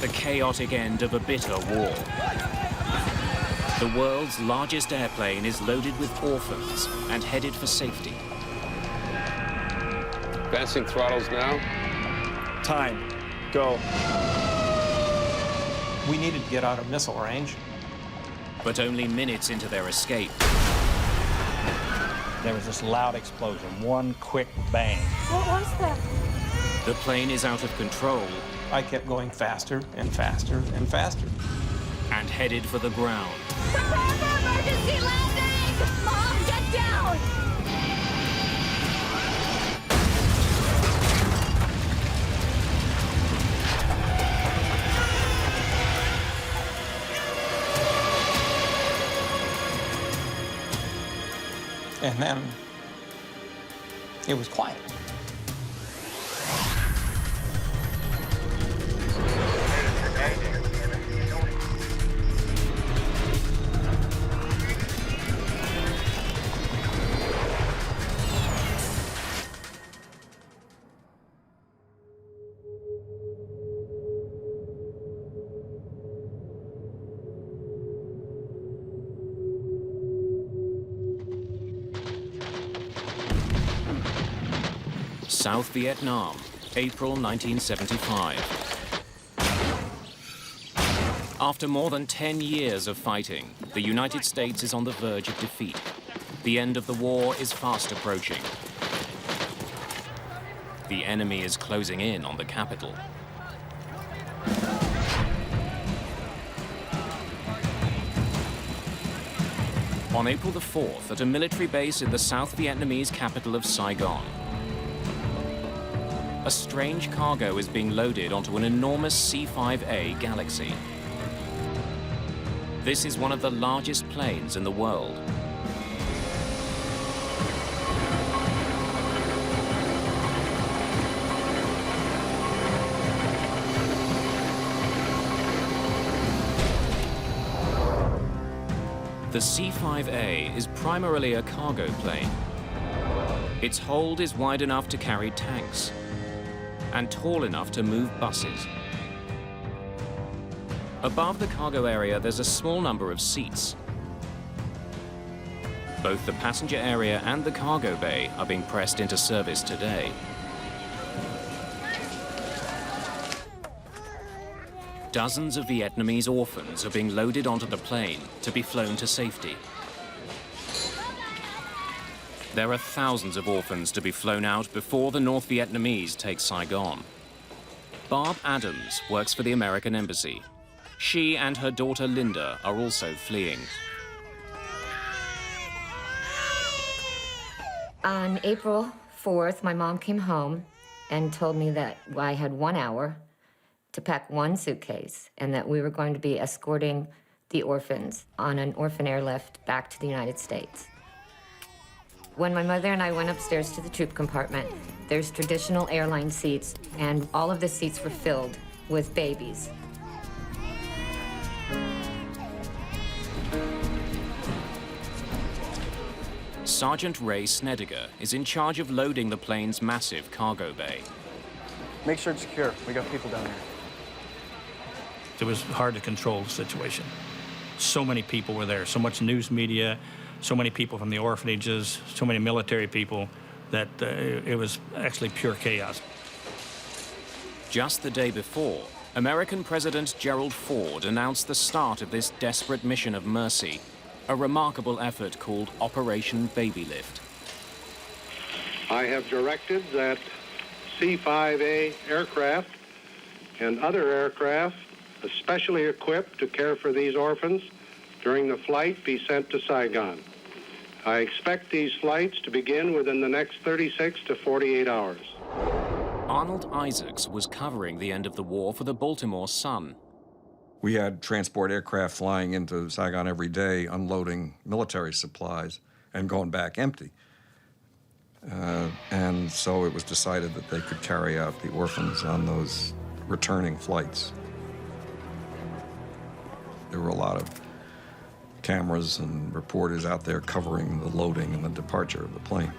the chaotic end of a bitter war. The world's largest airplane is loaded with orphans and headed for safety. Advancing throttles now. Time. Go. We needed to get out of missile range. But only minutes into their escape, There was this loud explosion, one quick bang. What was that? the plane is out of control I kept going faster and faster and faster. and headed for the ground. Prepare for emergency landing! Mom, get down! And then it was quiet. South Vietnam, April 1975. After more than 10 years of fighting, the United States is on the verge of defeat. The end of the war is fast approaching. The enemy is closing in on the capital. On April the 4th, at a military base in the South Vietnamese capital of Saigon, a strange cargo is being loaded onto an enormous C5A Galaxy. This is one of the largest planes in the world. The C5A is primarily a cargo plane. Its hold is wide enough to carry tanks and tall enough to move buses. Above the cargo area, there's a small number of seats. Both the passenger area and the cargo bay are being pressed into service today. Dozens of Vietnamese orphans are being loaded onto the plane to be flown to safety. There are thousands of orphans to be flown out before the North Vietnamese take Saigon. Barb Adams works for the American Embassy. She and her daughter Linda are also fleeing. On April 4th, my mom came home and told me that I had 1 hour to pack one suitcase and that we were going to be escorting the orphans on an orphan airlift back to the United States. When my mother and I went upstairs to the troop compartment, there's traditional airline seats, and all of the seats were filled with babies. Sergeant Ray Snediger is in charge of loading the plane's massive cargo bay. Make sure it's secure. We got people down there. It was hard to control the situation. So many people were there, so much news media, so many people from the orphanages, so many military people, that it was actually pure chaos. Just the day before, American President Gerald Ford announced the start of this desperate mission of mercy, a remarkable effort called Operation Baby Lift. I have directed that C5A aircraft and other aircraft especially equipped to care for these orphans during the flight be sent to Saigon. I expect these flights to begin within the next 36 to 48 hours. Arnold Isaacs was covering the end of the war for the Baltimore Sun. We had transport aircraft flying into Saigon every day, unloading military supplies and going back empty. And so it was decided that they could carry out the orphans on those returning flights. There were a lot of cameras and reporters out there covering the loading and the departure of the plane.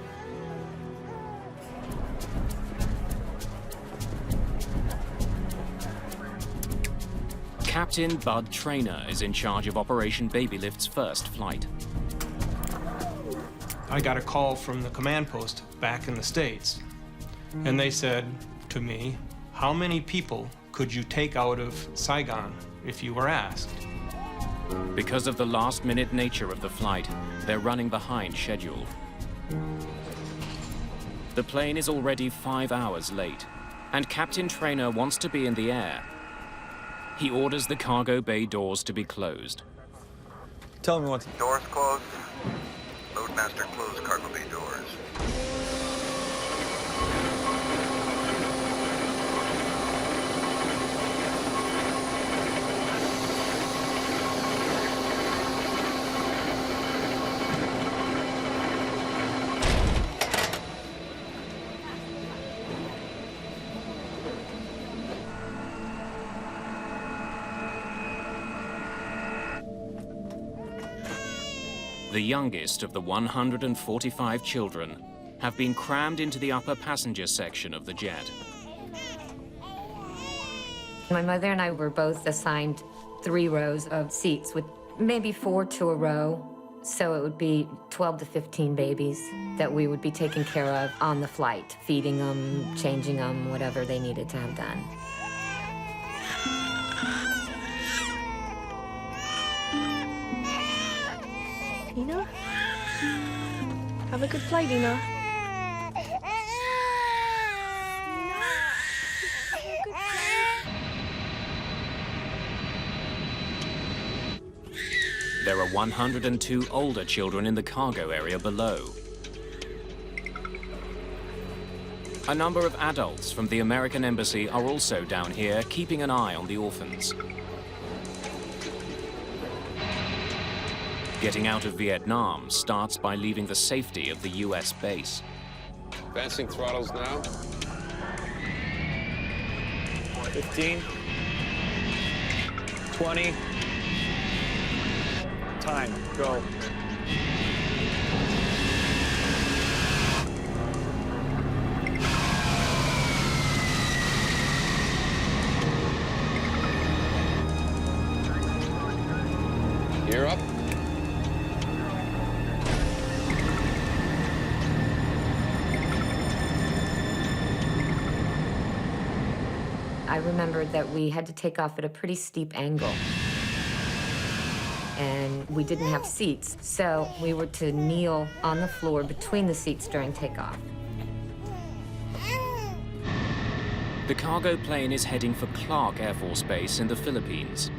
Captain Bud Traynor is in charge of Operation Babylift's first flight. I got a call from the command post back in the States, and they said to me, how many people could you take out of Saigon if you were asked? Because of the last-minute nature of the flight, they're running behind schedule. The plane is already 5 hours late, and Captain Traynor wants to be in the air. He orders the cargo bay doors to be closed. Tell me what. Doors closed. Loadmaster closed cargo bay doors. The youngest of the 145 children have been crammed into the upper passenger section of the jet. My mother and I were both assigned 3 rows of seats with maybe 4 to a row. So it would be 12 to 15 babies that we would be taking care of on the flight, feeding them, changing them, whatever they needed to have done. Ina? Have a good flight, Ina. There are 102 older children in the cargo area below. A number of adults from the American Embassy are also down here, keeping an eye on the orphans. Getting out of Vietnam starts by leaving the safety of the US base. Advancing throttles now. 15. 20. Time. Go. Gear up. I remembered that we had to take off at a pretty steep angle. And we didn't have seats, so we were to kneel on the floor between the seats during takeoff. The cargo plane is heading for Clark Air Force Base in the Philippines.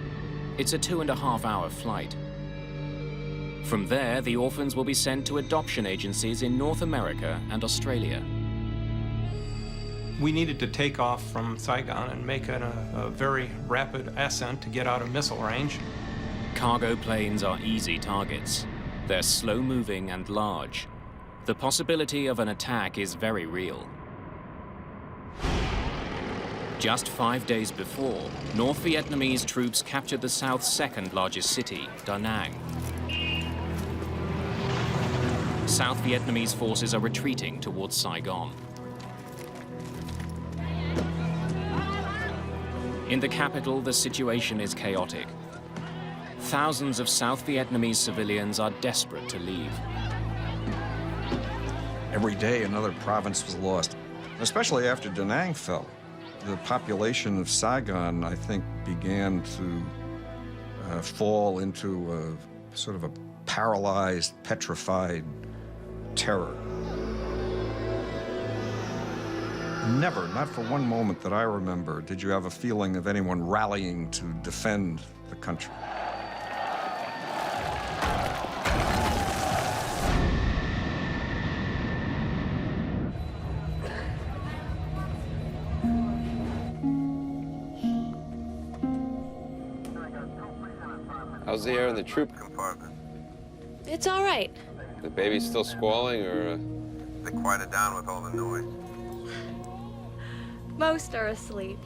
It's a 2.5-hour flight. From there, the orphans will be sent to adoption agencies in North America and Australia. We needed to take off from Saigon and make a very rapid ascent to get out of missile range. Cargo planes are easy targets. They're slow-moving and large. The possibility of an attack is very real. Just 5 days before, North Vietnamese troops captured the South's second-largest city, Da Nang. South Vietnamese forces are retreating towards Saigon. In the capital, the situation is chaotic. Thousands of South Vietnamese civilians are desperate to leave. Every day, another province was lost, especially after Da Nang fell. The population of Saigon, I think, began to fall into a sort of a paralyzed, petrified terror. Never, not for one moment that I remember, did you have a feeling of anyone rallying to defend the country. How's the air in the troop Compartment. It's all right. The baby's still squalling, or? They quieted down with all the noise. Most are asleep.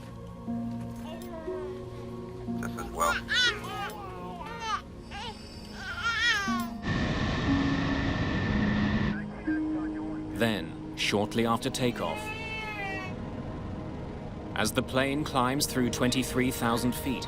Just as well. Then, shortly after takeoff, as the plane climbs through 23,000 feet,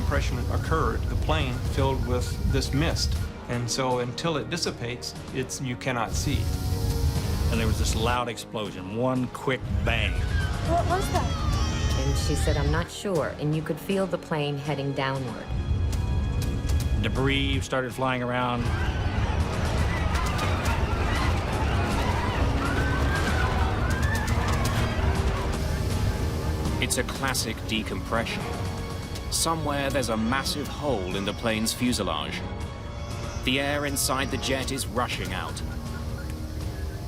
decompression occurred, the plane filled with this mist. And so until it dissipates, you cannot see. And there was this loud explosion, one quick bang. What was that? And she said, I'm not sure. And you could feel the plane heading downward. Debris started flying around. It's a classic decompression. Somewhere there's a massive hole in the plane's fuselage. The air inside the jet is rushing out.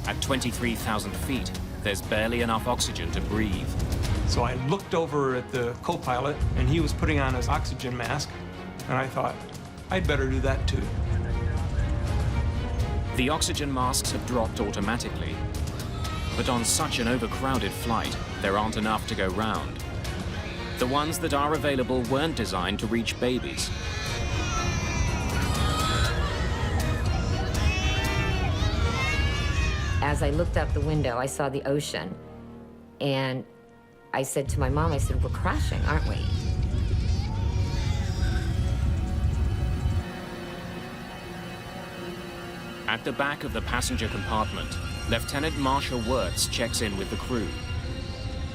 At 23,000 feet, there's barely enough oxygen to breathe. So I looked over at the co-pilot, and he was putting on his oxygen mask, and I thought, I'd better do that too. The oxygen masks have dropped automatically. But on such an overcrowded flight, there aren't enough to go round. The ones that are available weren't designed to reach babies. As I looked out the window, I saw the ocean. And I said to my mom, I said, we're crashing, aren't we? At the back of the passenger compartment, Lieutenant Marsha Wirtz checks in with the crew.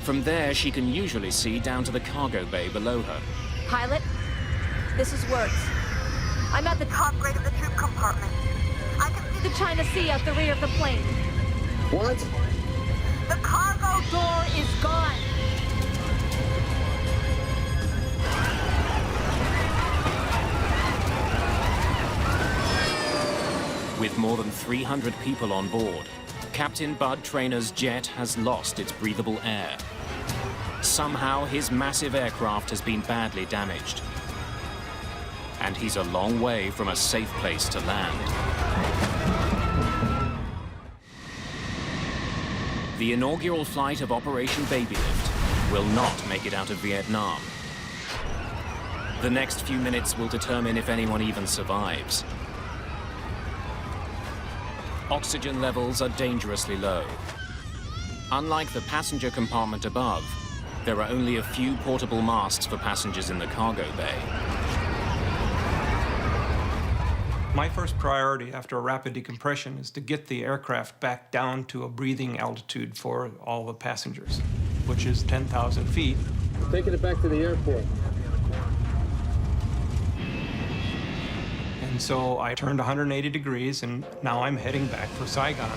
From there, she can usually see down to the cargo bay below her. Pilot, this is Wirtz. I'm at the Top grade of the troop compartment. I can see the China Sea out the rear of the plane. What? the cargo Door is gone. With more than 300 people on board, Captain Bud Trainor's jet has lost its breathable air. Somehow, his massive aircraft has been badly damaged. And he's a long way from a safe place to land. The inaugural flight of Operation Baby Lift will not make it out of Vietnam. The next few minutes will determine if anyone even survives. Oxygen levels are dangerously low. Unlike the passenger compartment above, there are only a few portable masks for passengers in the cargo bay. My first priority after a rapid decompression is to get the aircraft back down to a breathing altitude for all the passengers, which is 10,000 feet. Taking it back to the airport. And so I turned 180 degrees, and now I'm heading back for Saigon.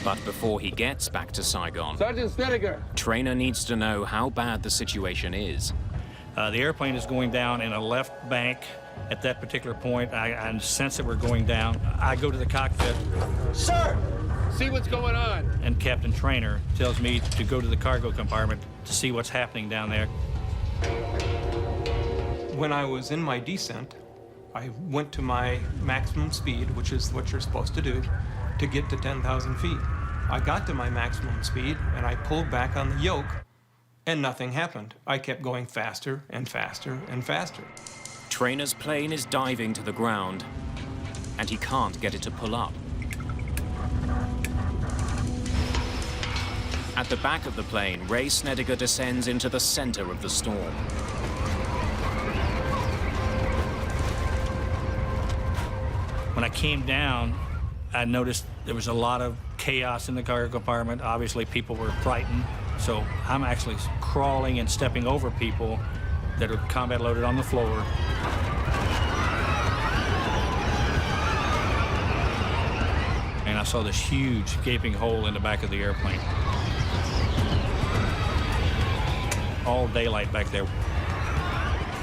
But before he gets back to Saigon, Sergeant Snedeker. Trainer needs to know how bad the situation is. The airplane is going down in a left bank. At that particular point, I sense that we're going down. I go to the cockpit. Sir! See what's going on. And Captain Trainer tells me to go to the cargo compartment to see what's happening down there. When I was in my descent, I went to my maximum speed, which is what you're supposed to do, to get to 10,000 feet. I got to my maximum speed, and I pulled back on the yoke, and nothing happened. I kept going faster and faster and faster. Trainer's plane is diving to the ground, and he can't get it to pull up. At the back of the plane, Ray Snedeker descends into the center of the storm. When I came down, I noticed there was a lot of chaos in the cargo compartment. Obviously, people were frightened. So I'm actually crawling and stepping over people that are combat loaded on the floor. And I saw this huge gaping hole in the back of the airplane. All daylight back there.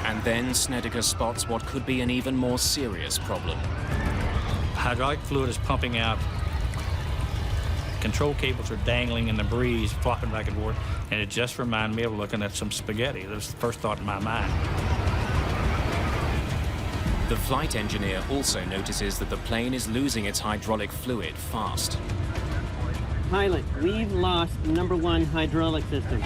And then Snedeker spots what could be an even more serious problem. Hydraulic fluid is pumping out. Control cables are dangling in the breeze, flopping back and forth, and it just reminded me of looking at some spaghetti. That was the first thought in my mind. The flight engineer also notices that the plane is losing its hydraulic fluid fast. Pilot, we've lost number 1 hydraulic system.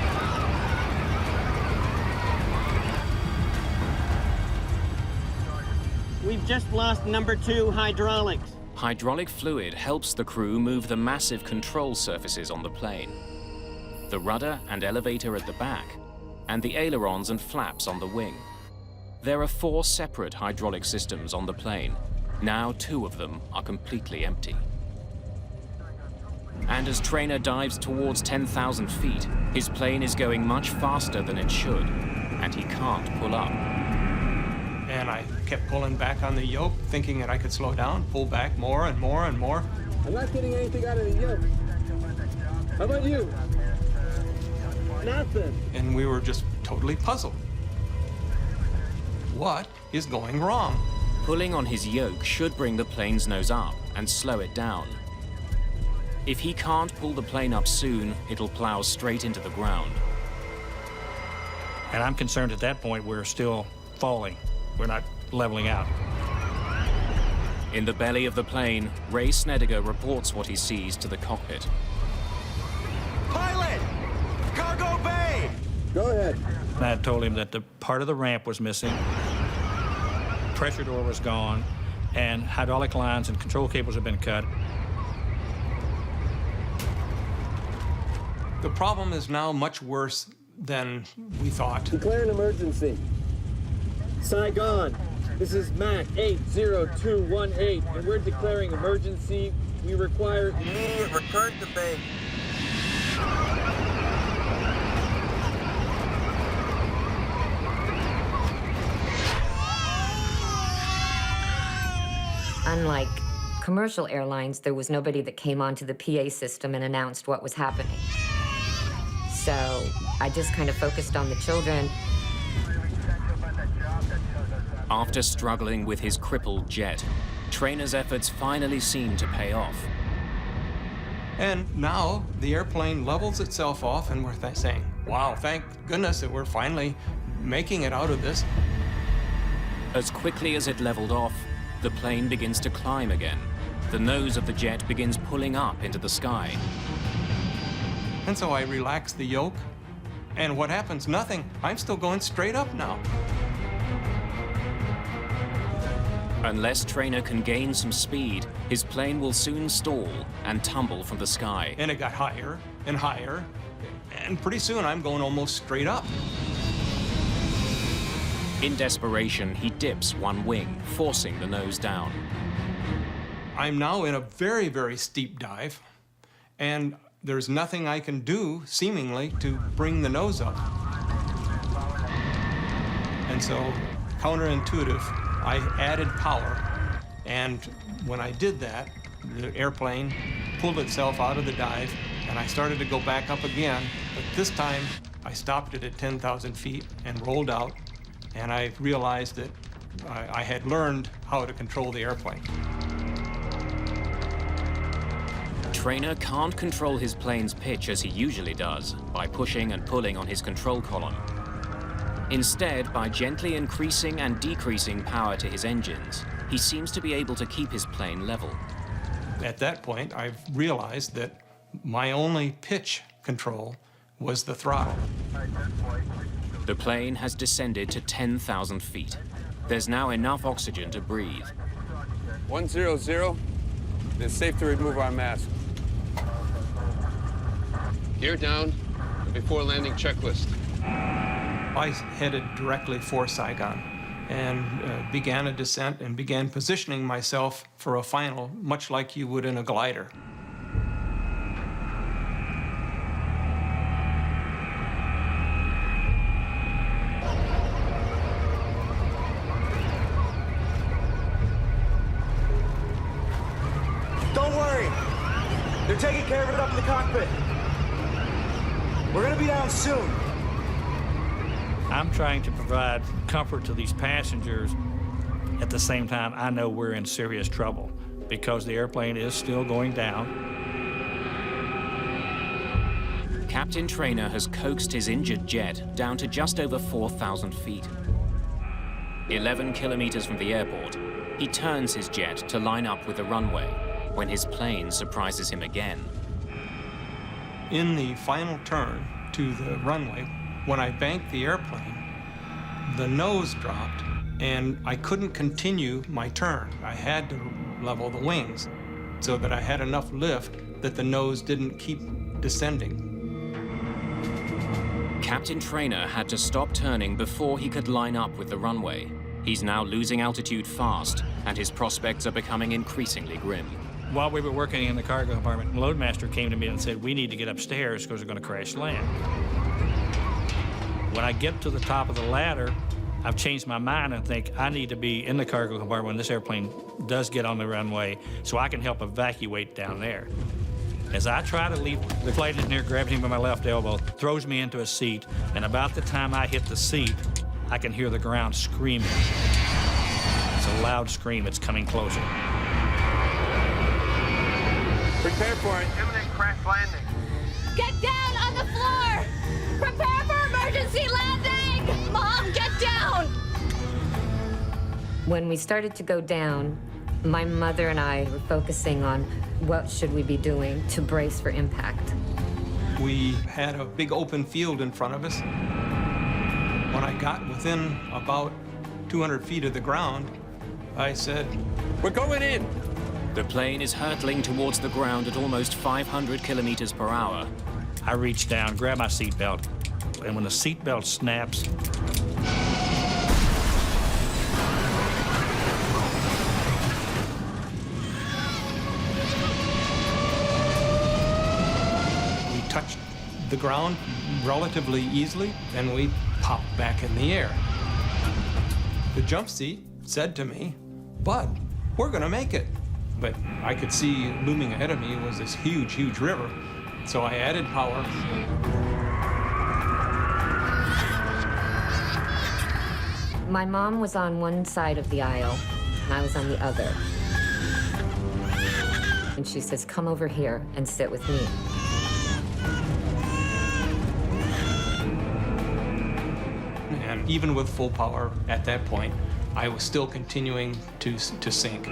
We've just lost number 2 hydraulics. Hydraulic fluid helps the crew move the massive control surfaces on the plane. The rudder and elevator at the back, and the ailerons and flaps on the wing. There are 4 separate hydraulic systems on the plane. Now 2 of them are completely empty. And as Trainer dives towards 10,000 feet, his plane is going much faster than it should, and he can't pull up. And I kept pulling back on the yoke, thinking that I could slow down, pull back more and more and more. I'm not getting anything out of the yoke. How about you? Nothing. And we were just totally puzzled. What is going wrong? Pulling on his yoke should bring the plane's nose up and slow it down. If he can't pull the plane up soon, it'll plow straight into the ground. And I'm concerned at that point we're still falling. We're not leveling out. In the belly of the plane, Ray Snediger reports what he sees to the cockpit. Pilot! Cargo bay! Go ahead. And I told him that the part of the ramp was missing, pressure door was gone, and hydraulic lines and control cables had been cut. The problem is now much worse than we thought. Declare an emergency. Saigon, this is Mac 80218, and we're declaring emergency. We require Immediate return to base. Unlike commercial airlines, there was nobody that came onto the PA system and announced what was happening. So I just kind of focused on the children. After struggling with his crippled jet, Trainer's efforts finally seem to pay off. And now the airplane levels itself off, and we're saying, wow, thank goodness that we're finally making it out of this. As quickly as it leveled off, the plane begins to climb again. The nose of the jet begins pulling up into the sky. And so I relax the yoke, and what happens? Nothing. I'm still going straight up now. Unless Trainer can gain some speed, his plane will soon stall and tumble from the sky. And it got higher and higher, and pretty soon I'm going almost straight up. In desperation, he dips one wing, forcing the nose down. I'm now in a very, very steep dive, and there's nothing I can do, seemingly, to bring the nose up. And so, counterintuitive, I added power, and when I did that, the airplane pulled itself out of the dive, and I started to go back up again, but this time I stopped it at 10,000 feet and rolled out, and I realized that I had learned how to control the airplane. Trainer can't control his plane's pitch as he usually does, by pushing and pulling on his control column. Instead, by gently increasing and decreasing power to his engines, he seems to be able to keep his plane level. At that point, I realized that my only pitch control was the throttle. The plane has descended to 10,000 feet. There's now enough oxygen to breathe. 100, it's safe to remove our mask. Gear down, before landing checklist. I headed directly for Saigon and began a descent and began positioning myself for a final, much like you would in a glider. Don't worry. They're taking care of it up in the cockpit. We're gonna be down soon. I'm trying to provide comfort to these passengers. At the same time, I know we're in serious trouble because the airplane is still going down. Captain Trainer has coaxed his injured jet down to just over 4,000 feet. 11 kilometers from the airport, he turns his jet to line up with the runway when his plane surprises him again. In the final turn to the runway, when I banked the airplane, the nose dropped and I couldn't continue my turn. I had to level the wings so that I had enough lift that the nose didn't keep descending. Captain Trainer had to stop turning before he could line up with the runway. He's now losing altitude fast, and his prospects are becoming increasingly grim. While we were working in the cargo compartment, the loadmaster came to me and said, we need to get upstairs because we're going to crash land. When I get to the top of the ladder, I've changed my mind and think I need to be in the cargo compartment when this airplane does get on the runway so I can help evacuate down there. As I try to leave, the flight engineer grabs me by my left elbow, throws me into a seat, and about the time I hit the seat, I can hear the ground screaming. It's a loud scream. It's coming closer. Prepare for an imminent crash landing. Get down on the floor! Prepare for emergency landing! Mom, get down! When we started to go down, my mother and I were focusing on what should we be doing to brace for impact. We had a big open field in front of us. When I got within about 200 feet of the ground, I said, "We're going in." The plane is hurtling towards the ground at almost 500 kilometers per hour. I reach down, grab my seatbelt, and when the seatbelt snaps, we touched the ground relatively easily, and we popped back in the air. The jump seat said to me, "Bud, we're gonna make it." But I could see looming ahead of me was this huge, huge river. So I added power. My mom was on one side of the aisle, and I was on the other. And she says, "Come over here and sit with me." And even with full power at that point, I was still continuing to sink.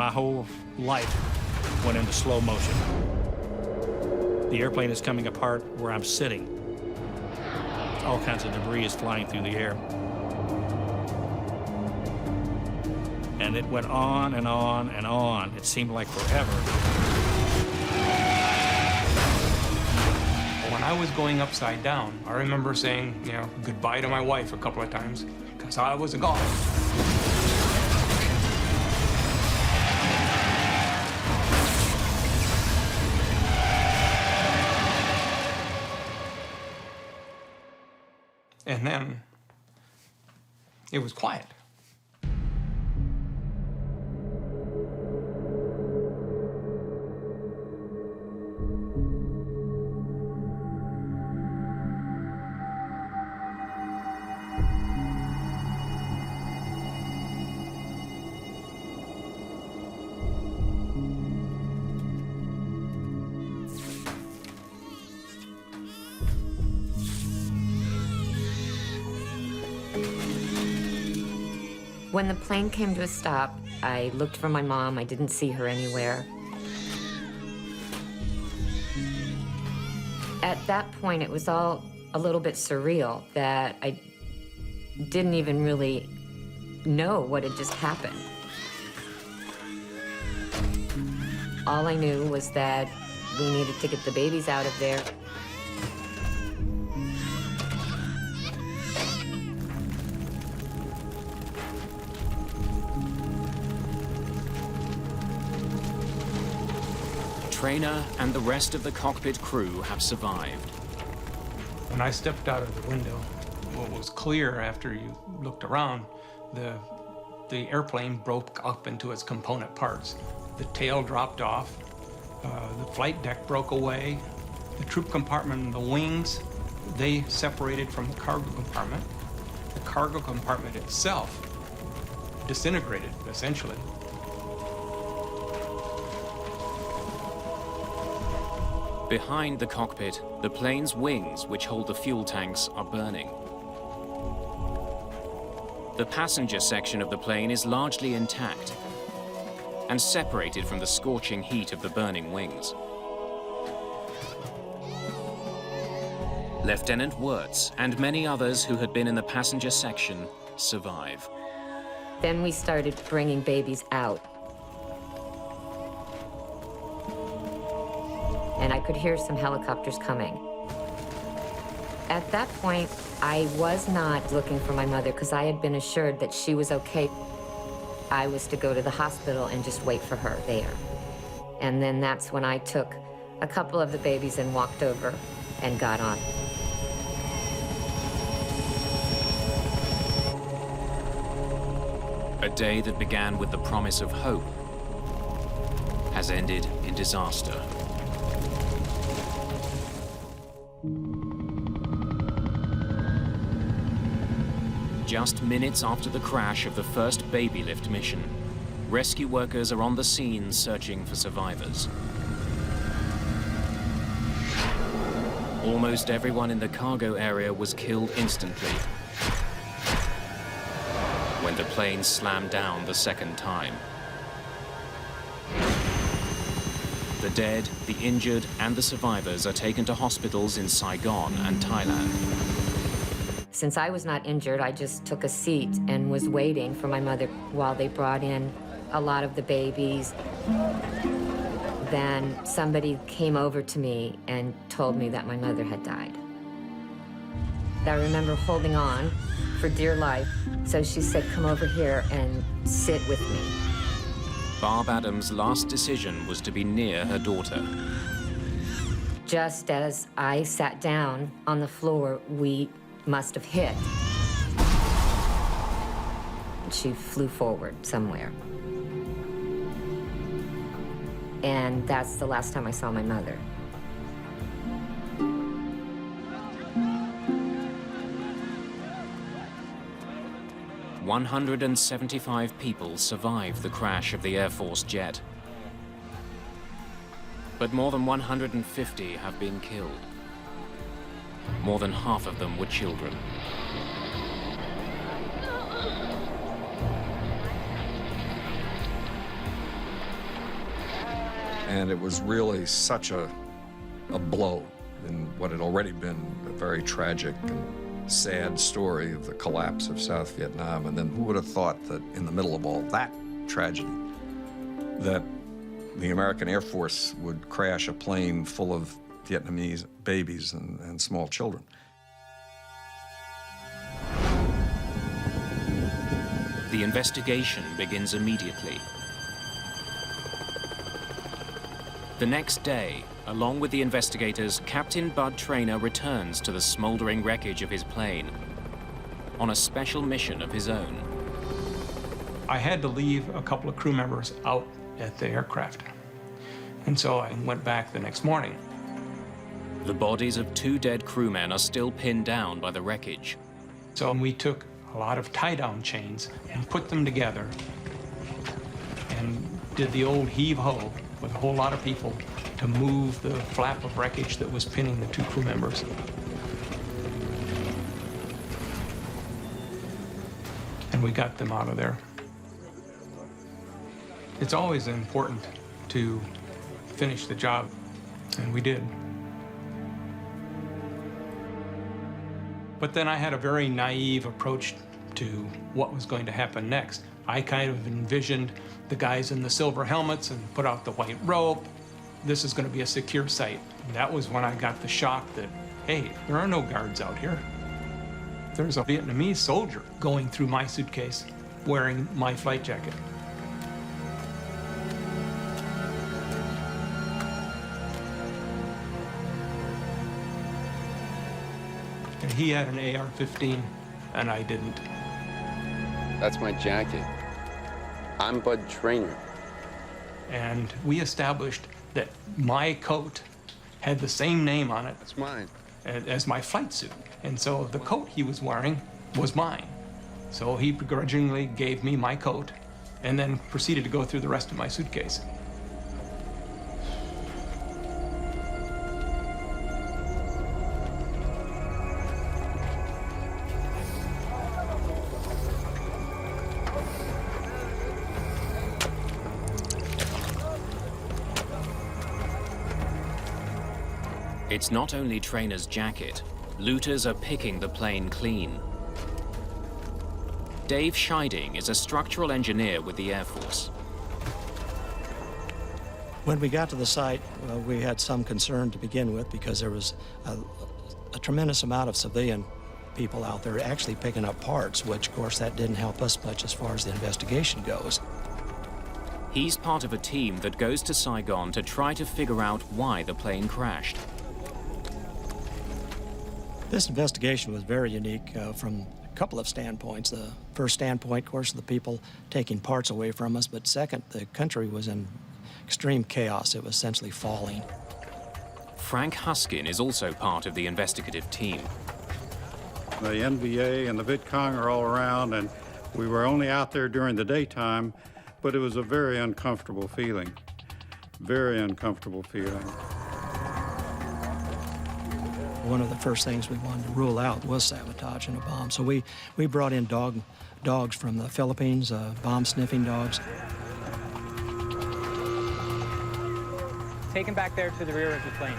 my whole life went into slow motion. The airplane is coming apart where I'm sitting. All kinds of debris is flying through the air. And it went on and on and on. It seemed like forever. When I was going upside down, I remember saying, goodbye to my wife a couple of times, because I was gone. And then it was quiet. When the plane came to a stop, I looked for my mom. I didn't see her anywhere. At that point, it was all a little bit surreal that I didn't even really know what had just happened. All I knew was that we needed to get the babies out of there. Trainer and the rest of the cockpit crew have survived. When I stepped out of the window, what was clear after you looked around, the airplane broke up into its component parts. The tail dropped off, the flight deck broke away, the troop compartment and the wings, they separated from the cargo compartment. The cargo compartment itself disintegrated, essentially. Behind the cockpit, the plane's wings, which hold the fuel tanks, are burning. The passenger section of the plane is largely intact and separated from the scorching heat of the burning wings. Lieutenant Wirtz and many others who had been in the passenger section survive. Then we started bringing babies out. And I could hear some helicopters coming. At that point, I was not looking for my mother because I had been assured that she was okay. I was to go to the hospital and just wait for her there. And then that's when I took a couple of the babies and walked over and got on. A day that began with the promise of hope has ended in disaster. Just minutes after the crash of the first baby lift mission, rescue workers are on the scene searching for survivors. Almost everyone in the cargo area was killed instantly when the plane slammed down the second time. The dead, the injured, and the survivors are taken to hospitals in Saigon and Thailand. Since I was not injured, I just took a seat and was waiting for my mother while they brought in a lot of the babies. Then somebody came over to me and told me that my mother had died. I remember holding on for dear life, so she said, "Come over here and sit with me." Barb Adams' last decision was to be near her daughter. Just as I sat down on the floor, we must have hit. She flew forward somewhere. And that's the last time I saw my mother. "175 people survived the crash of the Air Force jet. But more than 150 have been killed. More than half of them were children. And it was really such a blow in what had already been a very tragic and sad story of the collapse of South Vietnam. And then who would have thought that in the middle of all that tragedy, that the American Air Force would crash a plane full of Vietnamese babies and small children. The investigation begins immediately. The next day, along with the investigators, Captain Bud Traynor returns to the smoldering wreckage of his plane on a special mission of his own. I had to leave a couple of crew members out at the aircraft. And so I went back the next morning. The bodies of 2 dead crewmen are still pinned down by the wreckage. So we took a lot of tie-down chains and put them together and did the old heave-ho with a whole lot of people to move the flap of wreckage that was pinning the 2 crew members. And we got them out of there. It's always important to finish the job, and we did. But then I had a very naive approach to what was going to happen next. I kind of envisioned the guys in the silver helmets and put out the white rope. This is going to be a secure site. And that was when I got the shock that, hey, there are no guards out here. There's a Vietnamese soldier going through my suitcase wearing my flight jacket. And he had an AR-15, and I didn't. That's my jacket. I'm Bud Traynor. And we established that my coat had the same name on it. That's mine. As my flight suit. And so the coat he was wearing was mine. So he begrudgingly gave me my coat and then proceeded to go through the rest of my suitcase. It's not only Trainer's jacket. Looters are picking the plane clean. Dave Scheiding is a structural engineer with the Air Force. When we got to the site, we had some concern to begin with because there was a tremendous amount of civilian people out there actually picking up parts, which, of course, that didn't help us much as far as the investigation goes. He's part of a team that goes to Saigon to try to figure out why the plane crashed. This investigation was very unique from a couple of standpoints. The first standpoint, of course, the people taking parts away from us, but second, the country was in extreme chaos. It was essentially falling. Frank Huskin is also part of the investigative team. The NVA and the VidCong are all around, and we were only out there during the daytime, but it was a very uncomfortable feeling. Very uncomfortable feeling. One of the first things we wanted to rule out was sabotage and a bomb. So we brought in dogs from the Philippines, bomb-sniffing dogs. Taken back there to the rear of the plane.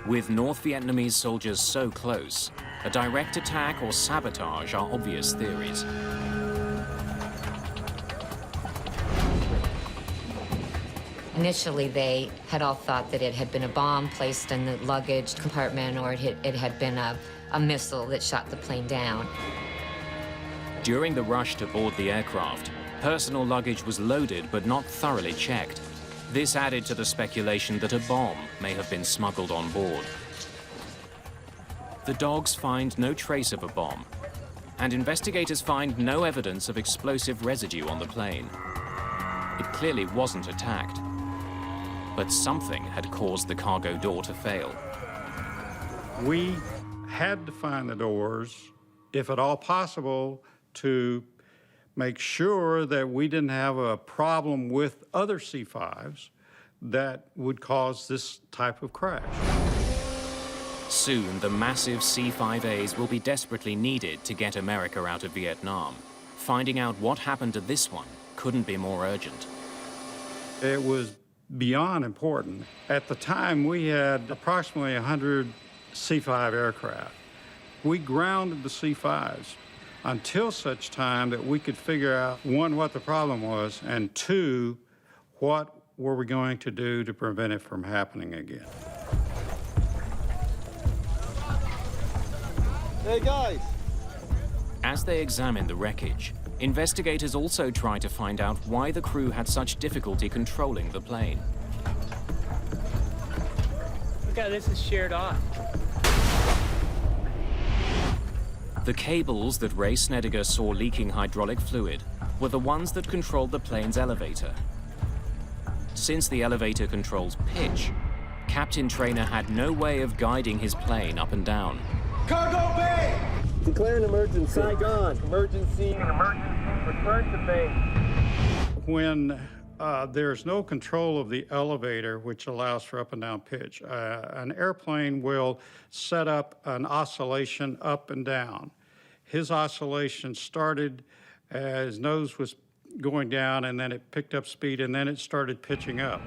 With North Vietnamese soldiers so close, a direct attack or sabotage are obvious theories. Initially, they had all thought that it had been a bomb placed in the luggage compartment, or it had been a missile that shot the plane down. During the rush to board the aircraft, personal luggage was loaded but not thoroughly checked. This added to the speculation that a bomb may have been smuggled on board. The dogs find no trace of a bomb, and investigators find no evidence of explosive residue on the plane. It clearly wasn't attacked, but something had caused the cargo door to fail. We had to find the doors, if at all possible, to make sure that we didn't have a problem with other C5s that would cause this type of crash. Soon, the massive C5As will be desperately needed to get America out of Vietnam. Finding out what happened to this one couldn't be more urgent. It was beyond important. At the time, we had approximately 100 C5 aircraft. We grounded the C5s until such time that we could figure out, one, what the problem was, and two, what were we going to do to prevent it from happening again. Hey, guys! As they examine the wreckage, investigators also try to find out why the crew had such difficulty controlling the plane. Look how this is sheared off. The cables that Ray Snedeker saw leaking hydraulic fluid were the ones that controlled the plane's elevator. Since the elevator controls pitch, Captain Trainer had no way of guiding his plane up and down. Cargo bay! Declare an emergency. Saigon. Emergency. Return to base. When there's no control of the elevator, which allows for up and down pitch, an airplane will set up an oscillation up and down. His oscillation started as nose was going down, and then it picked up speed, and then it started pitching up.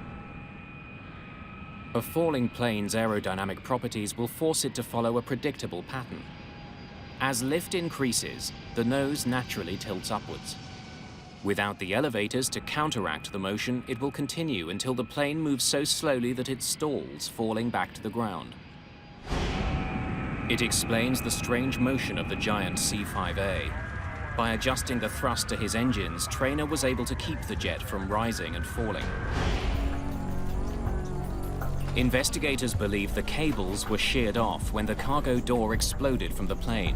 A falling plane's aerodynamic properties will force it to follow a predictable pattern. As lift increases, the nose naturally tilts upwards. Without the elevators to counteract the motion, it will continue until the plane moves so slowly that it stalls, falling back to the ground. It explains the strange motion of the giant C5A. By adjusting the thrust to his engines, Trainer was able to keep the jet from rising and falling. Investigators believe the cables were sheared off when the cargo door exploded from the plane.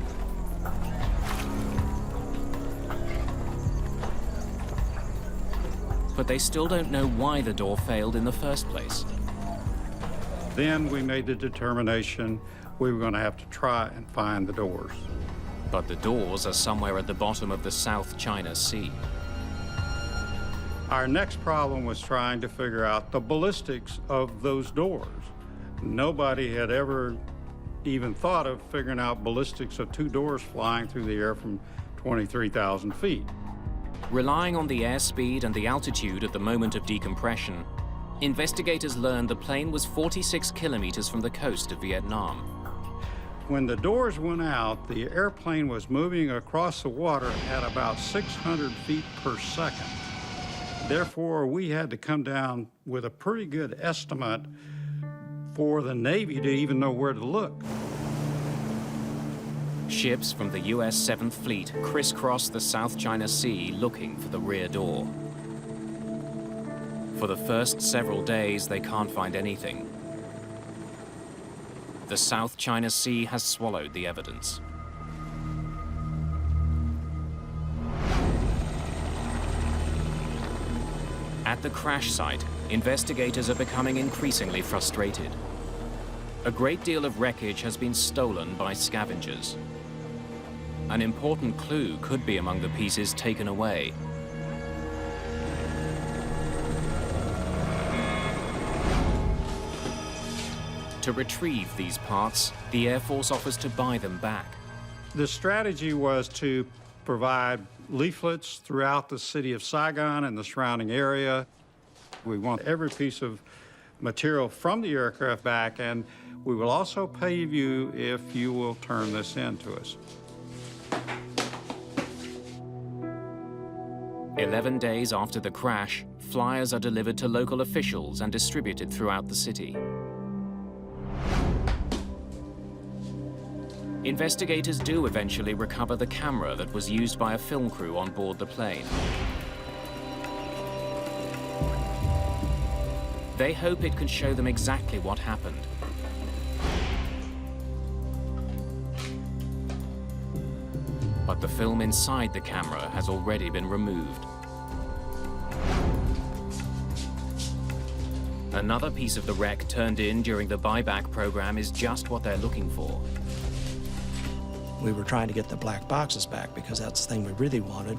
But they still don't know why the door failed in the first place. Then we made the determination we were going to have to try and find the doors. But the doors are somewhere at the bottom of the South China Sea. Our next problem was trying to figure out the ballistics of those doors. Nobody had ever even thought of figuring out ballistics of two doors flying through the air from 23,000 feet. Relying on the airspeed and the altitude at the moment of decompression, investigators learned the plane was 46 kilometers from the coast of Vietnam. When the doors went out, the airplane was moving across the water at about 600 feet per second. Therefore, we had to come down with a pretty good estimate for the Navy to even know where to look. Ships from the U.S. 7th Fleet crisscross the South China Sea looking for the rear door. For the first several days, they can't find anything. The South China Sea has swallowed the evidence. At the crash site, investigators are becoming increasingly frustrated. A great deal of wreckage has been stolen by scavengers. An important clue could be among the pieces taken away. To retrieve these parts, the Air Force offers to buy them back. The strategy was to provide leaflets throughout the city of Saigon and the surrounding area. We want every piece of material from the aircraft back, and we will also pay you if you will turn this in to us. 11 days after the crash, flyers are delivered to local officials and distributed throughout the city. Investigators do eventually recover the camera that was used by a film crew on board the plane. They hope it can show them exactly what happened. But the film inside the camera has already been removed. Another piece of the wreck turned in during the buyback program is just what they're looking for. We were trying to get the black boxes back because that's the thing we really wanted.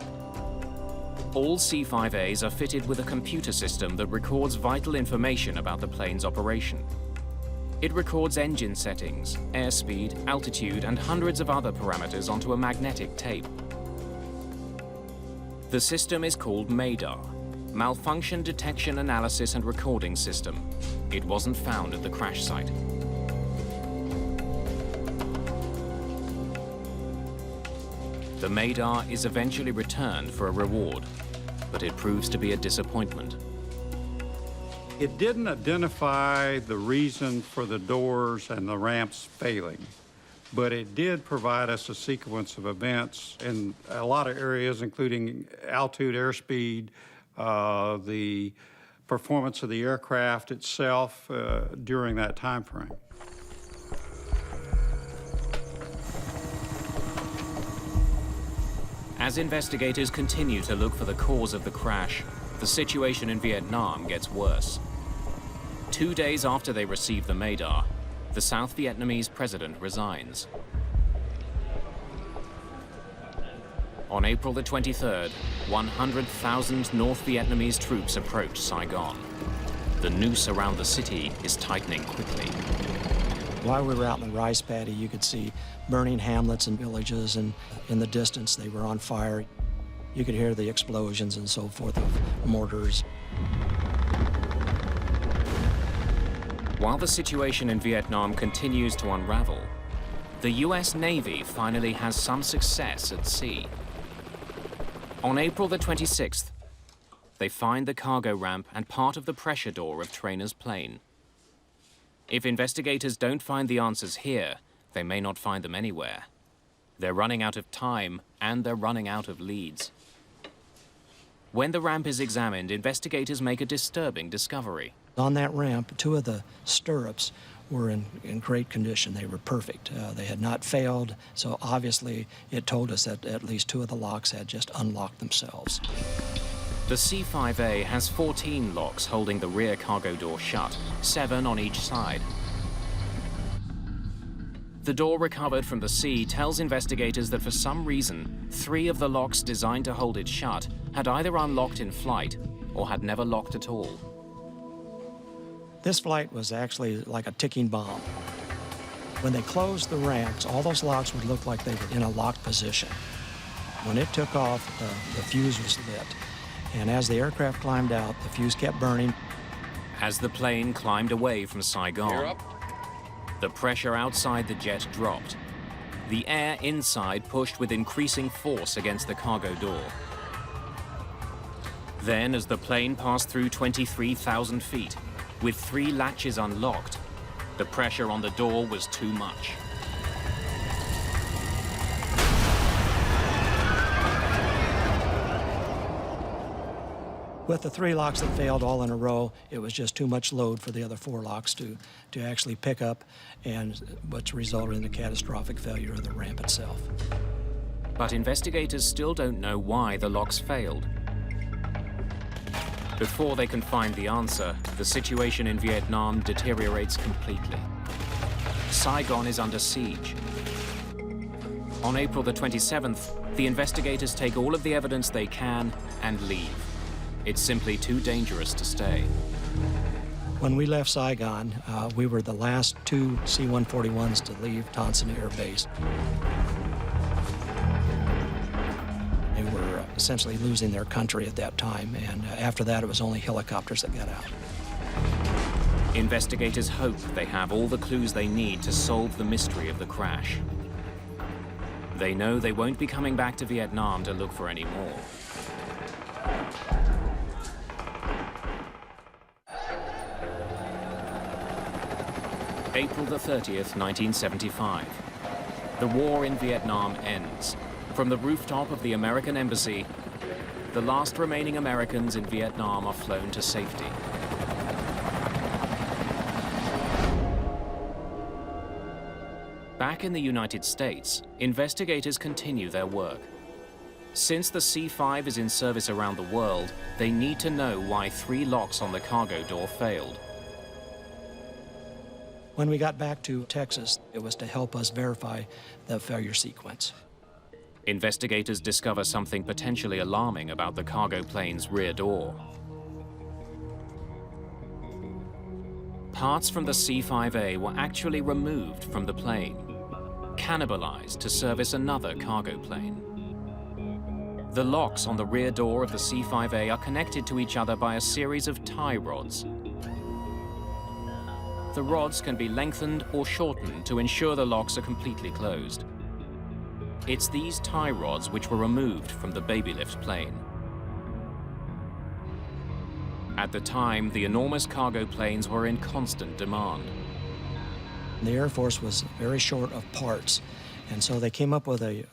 All C5As are fitted with a computer system that records vital information about the plane's operation. It records engine settings, airspeed, altitude, and hundreds of other parameters onto a magnetic tape. The system is called Mayday, Malfunction Detection Analysis and Recording System. It wasn't found at the crash site. The Mayday is eventually returned for a reward, but it proves to be a disappointment. It didn't identify the reason for the doors and the ramps failing, but it did provide us a sequence of events in a lot of areas, including altitude, airspeed, the performance of the aircraft itself during that time frame. As investigators continue to look for the cause of the crash, the situation in Vietnam gets worse. 2 days after they receive the Mayday, the South Vietnamese president resigns. On April the 23rd, 100,000 North Vietnamese troops approach Saigon. The noose around the city is tightening quickly. While we were out in the rice paddy, you could see burning hamlets and villages, and in the distance they were on fire. You could hear the explosions and so forth of mortars. While the situation in Vietnam continues to unravel, the US Navy finally has some success at sea. On April the 26th, they find the cargo ramp and part of the pressure door of Trainer's plane. If investigators don't find the answers here, they may not find them anywhere. They're running out of time, and they're running out of leads. When the ramp is examined, investigators make a disturbing discovery. On that ramp, 2 of the stirrups were in great condition. They were perfect. They had not failed, so obviously it told us that at least 2 of the locks had just unlocked themselves. The C5A has 14 locks holding the rear cargo door shut, 7 on each side. The door recovered from the sea tells investigators that for some reason, 3 of the locks designed to hold it shut had either unlocked in flight or had never locked at all. This flight was actually like a ticking bomb. When they closed the ramps, all those locks would look like they were in a locked position. When it took off, the fuse was lit. And as the aircraft climbed out, the fuse kept burning. As the plane climbed away from Saigon, the pressure outside the jet dropped. The air inside pushed with increasing force against the cargo door. Then, as the plane passed through 23,000 feet, with 3 latches unlocked, the pressure on the door was too much. With the 3 locks that failed all in a row, it was just too much load for the other 4 locks to actually pick up, and what's resulted in the catastrophic failure of the ramp itself. But investigators still don't know why the locks failed. Before they can find the answer, the situation in Vietnam deteriorates completely. Saigon is under siege. On April the 27th, the investigators take all of the evidence they can and leave. It's simply too dangerous to stay. When we left Saigon, we were the last 2 C-141s to leave Tonson Air Base. They were essentially losing their country at that time, and after that it was only helicopters that got out. Investigators hope they have all the clues they need to solve the mystery of the crash. They know they won't be coming back to Vietnam to look for any more. April the 30th, 1975. The war in Vietnam ends. From the rooftop of the American embassy, the last remaining Americans in Vietnam are flown to safety. Back in the United States, investigators continue their work. Since the C5 is in service around the world, they need to know why 3 locks on the cargo door failed. When we got back to Texas, it was to help us verify the failure sequence. Investigators discover something potentially alarming about the cargo plane's rear door. Parts from the C5A were actually removed from the plane, cannibalized to service another cargo plane. The locks on the rear door of the C5A are connected to each other by a series of tie rods. The rods can be lengthened or shortened to ensure the locks are completely closed. It's these tie rods which were removed from the baby lift plane. At the time, the enormous cargo planes were in constant demand. The Air Force was very short of parts, and so they came up with a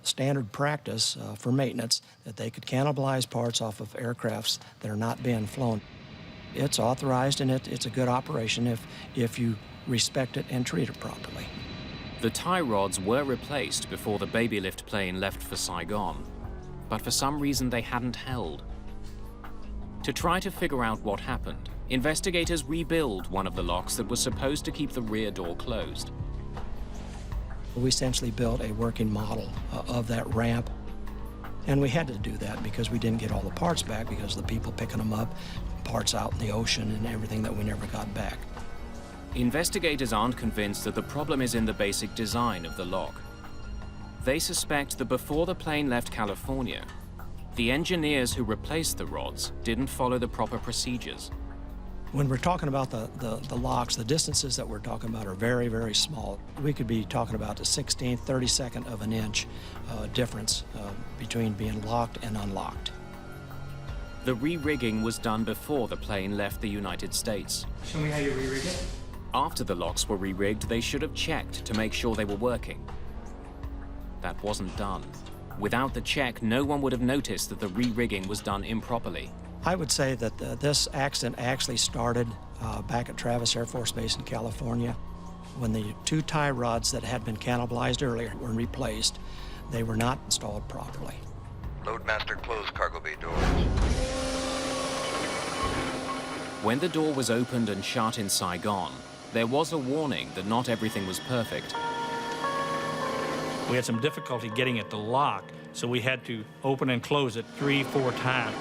standard practice for maintenance that they could cannibalize parts off of aircrafts that are not being flown. It's authorized, and it's a good operation if you respect it and treat it properly. The tie rods were replaced before the baby lift plane left for Saigon, but for some reason they hadn't held. To try to figure out what happened, investigators rebuild one of the locks that was supposed to keep the rear door closed. We essentially built a working model of that ramp, and we had to do that because we didn't get all the parts back because of the people picking them up, parts out in the ocean and everything that we never got back. Investigators aren't convinced that the problem is in the basic design of the lock. They suspect that before the plane left California, the engineers who replaced the rods didn't follow the proper procedures. When we're talking about the locks, the distances that we're talking about are very, very small. We could be talking about a 16th, 32nd of an inch difference between being locked and unlocked. The re-rigging was done before the plane left the United States. Show me how you re-rig it. After the locks were re-rigged, they should have checked to make sure they were working. That wasn't done. Without the check, no one would have noticed that the re-rigging was done improperly. I would say that this accident actually started back at Travis Air Force Base in California. When the 2 tie rods that had been cannibalized earlier were replaced, they were not installed properly. Loadmaster, close cargo bay doors. When the door was opened and shut in Saigon, there was a warning that not everything was perfect. We had some difficulty getting it to lock, so we had to open and close it 3-4 times.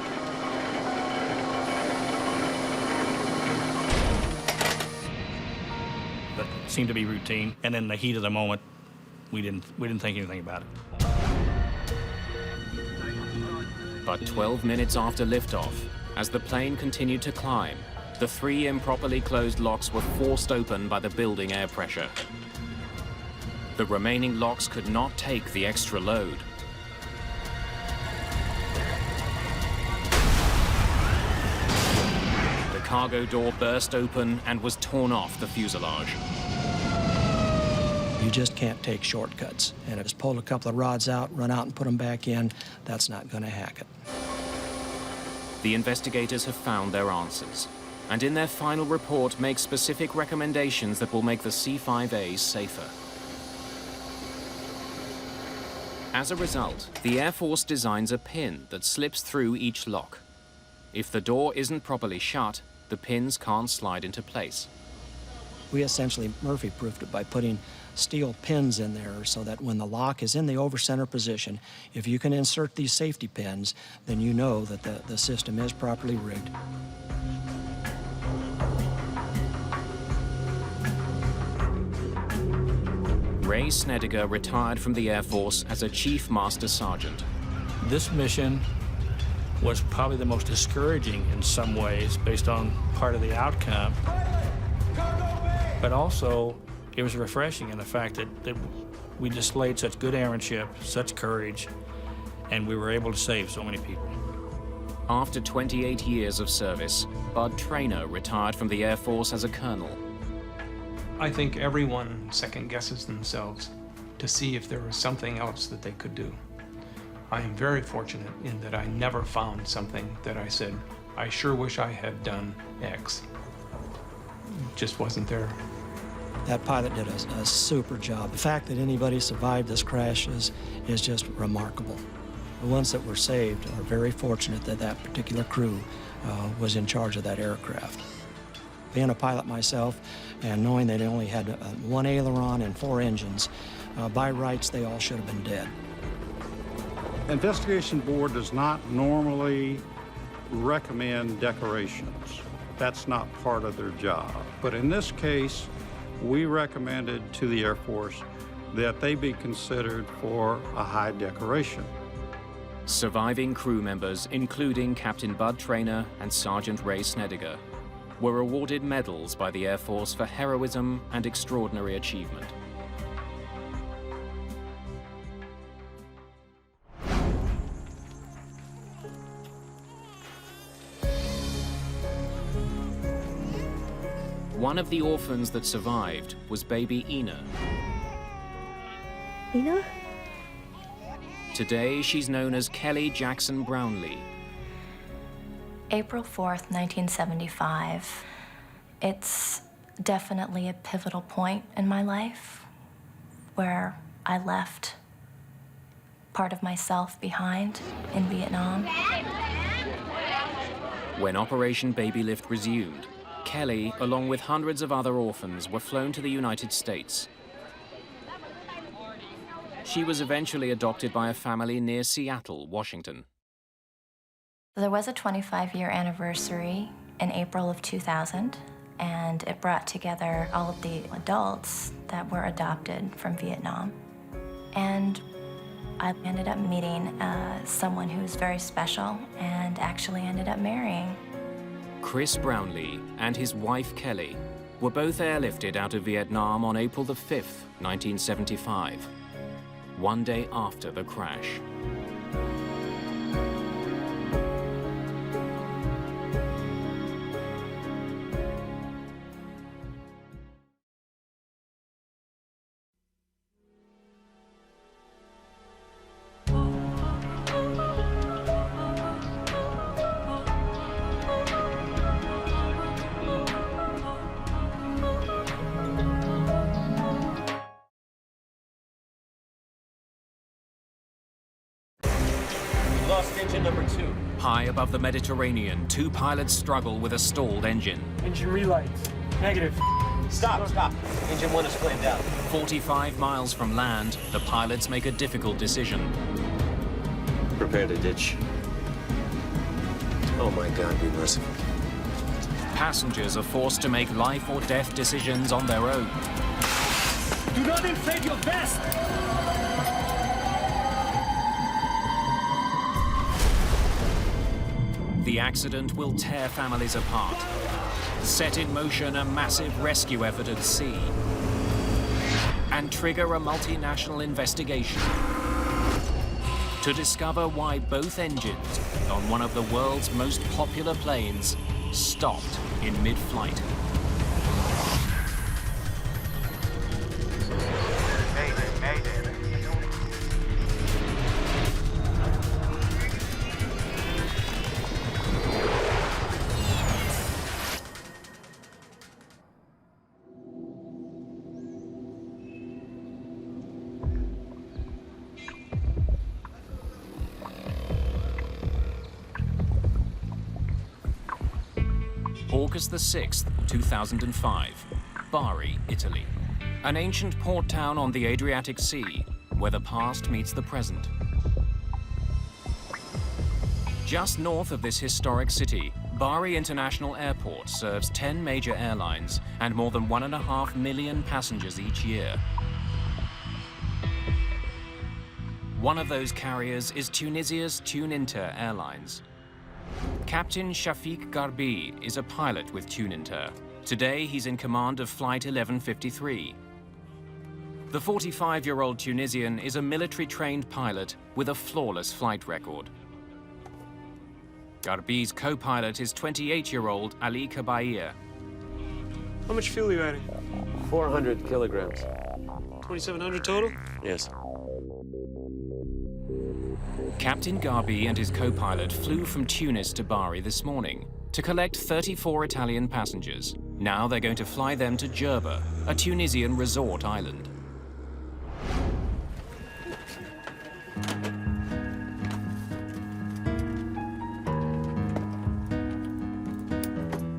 But it seemed to be routine, and in the heat of the moment, we didn't think anything about it. But 12 minutes after liftoff, as the plane continued to climb, The 3 improperly closed locks were forced open by the building air pressure. The remaining locks could not take the extra load. The cargo door burst open and was torn off the fuselage. You just can't take shortcuts. And if it's pulled a couple of rods out, run out and put them back in, that's not going to hack it. The investigators have found their answers, and in their final report make specific recommendations that will make the C5A safer. As a result, the Air Force designs a pin that slips through each lock. If the door isn't properly shut, the pins can't slide into place. We essentially Murphy-proofed it by putting steel pins in there so that when the lock is in the over-center position, if you can insert these safety pins, then you know that the system is properly rigged. Ray Snedeker retired from the Air Force as a Chief Master Sergeant. This mission was probably the most discouraging in some ways based on part of the outcome. But also, it was refreshing in the fact that we displayed such good airmanship, such courage, and we were able to save so many people. After 28 years of service, Bud Traynor retired from the Air Force as a colonel. I think everyone second guesses themselves to see if there was something else that they could do. I am very fortunate in that I never found something that I said, I sure wish I had done X. It just wasn't there. That pilot did a super job. The fact that anybody survived this crash is just remarkable. The ones that were saved are very fortunate that that particular crew was in charge of that aircraft. Being a pilot myself and knowing they only had 1 aileron and 4 engines, by rights they all should have been dead. Investigation Board does not normally recommend decorations. That's not part of their job. But in this case, we recommended to the Air Force that they be considered for a high decoration. Surviving crew members, including Captain Bud Traynor and Sergeant Ray Snedeker, were awarded medals by the Air Force for heroism and extraordinary achievement. One of the orphans that survived was baby Ina. Ina? Today, she's known as Kelly Jackson Brownlee. April 4th, 1975. It's definitely a pivotal point in my life where I left part of myself behind in Vietnam. When Operation Baby Lift resumed, Kelly, along with hundreds of other orphans, were flown to the United States. She was eventually adopted by a family near Seattle, Washington. There was a 25-year anniversary in April of 2000, and it brought together all of the adults that were adopted from Vietnam. And I ended up meeting someone who was very special and actually ended up marrying. Chris Brownlee and his wife Kelly were both airlifted out of Vietnam on April the 5th, 1975, one day after the crash. Lost engine number 2. High above the Mediterranean, 2 pilots struggle with a stalled engine. Engine relights. Negative. Stop. Engine 1 is flamed out. 45 miles from land, the pilots make a difficult decision. Prepare to ditch. Oh my God, be merciful. Passengers are forced to make life or death decisions on their own. Do not inflate your vest! The accident will tear families apart. set in motion a massive rescue effort at sea, and trigger a multinational investigation to discover why both engines on one of the world's most popular planes stopped in mid-flight. Mayday, Mayday. August the 6th, 2005, Bari, Italy. An ancient port town on the Adriatic Sea, where the past meets the present. Just north of this historic city, Bari International Airport serves 10 major airlines and more than 1.5 million passengers each year. One of those carriers is Tunisia's Tuninter Airlines. Captain Shafiq Garbi is a pilot with Tuninter. Today, he's in command of Flight 1153. The 45-year-old Tunisian is a military-trained pilot with a flawless flight record. Garbi's co-pilot is 28-year-old Ali Kabair. How much fuel are you adding? 400 kilograms. 2,700 total? Yes. Captain Garbi and his co-pilot flew from Tunis to Bari this morning to collect 34 Italian passengers. Now they're going to fly them to Djerba, a Tunisian resort island.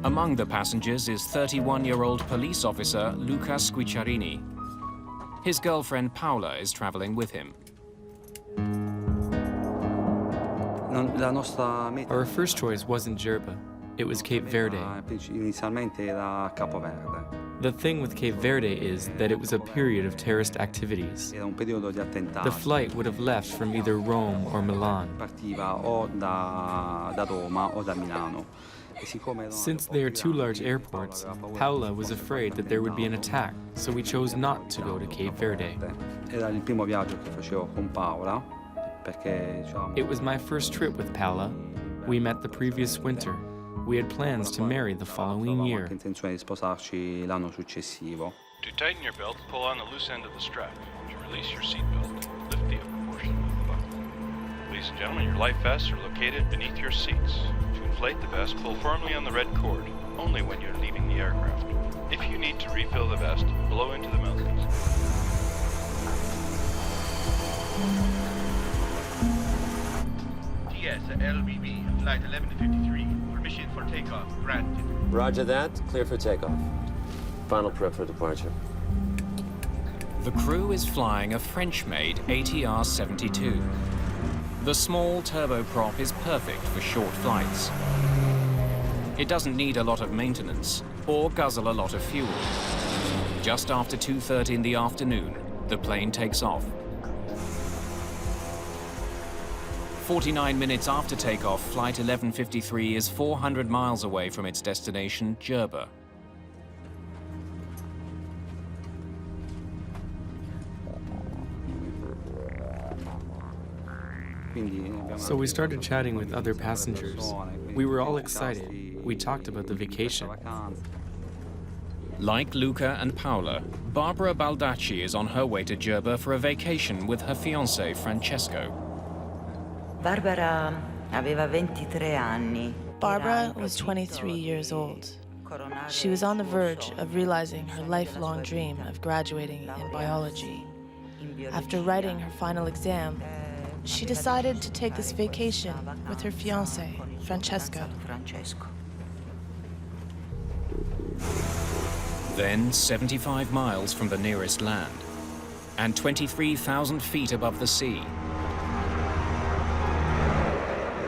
Among the passengers is 31-year-old police officer Luca Squicciarini. His girlfriend Paola is traveling with him. Our first choice wasn't Djerba, it was Cape Verde. The thing with Cape Verde is that it was a period of terrorist activities. The flight would have left from either Rome or Milan. Since they are two large airports, Paola was afraid that there would be an attack, so we chose not to go to Cape Verde. It was my first trip with Paola. We met the previous winter. We had plans to marry the following year. To tighten your belt, pull on the loose end of the strap. To release your seatbelt, lift the upper portion of the buckle. Ladies and gentlemen, your life vests are located beneath your seats. To inflate the vest, pull firmly on the red cord, only when you're leaving the aircraft. If you need to refill the vest, blow into the mouthpiece. TS LBB, flight 1153, permission for takeoff granted. Roger that, clear for takeoff. Final prep for departure. The crew is flying a French-made ATR-72. The small turboprop is perfect for short flights. It doesn't need a lot of maintenance or guzzle a lot of fuel. Just after 2:30 in the afternoon, the plane takes off. 49 minutes after takeoff, Flight 1153 is 400 miles away from its destination, Djerba. So we started chatting with other passengers. We were all excited. We talked about the vacation. Like Luca and Paola, Barbara Baldacci is on her way to Djerba for a vacation with her fiancé Francesco. Barbara was 23 years old. She was on the verge of realizing her lifelong dream of graduating in biology. After writing her final exam, she decided to take this vacation with her fiancé, Francesco. Then 75 miles from the nearest land, and 23,000 feet above the sea,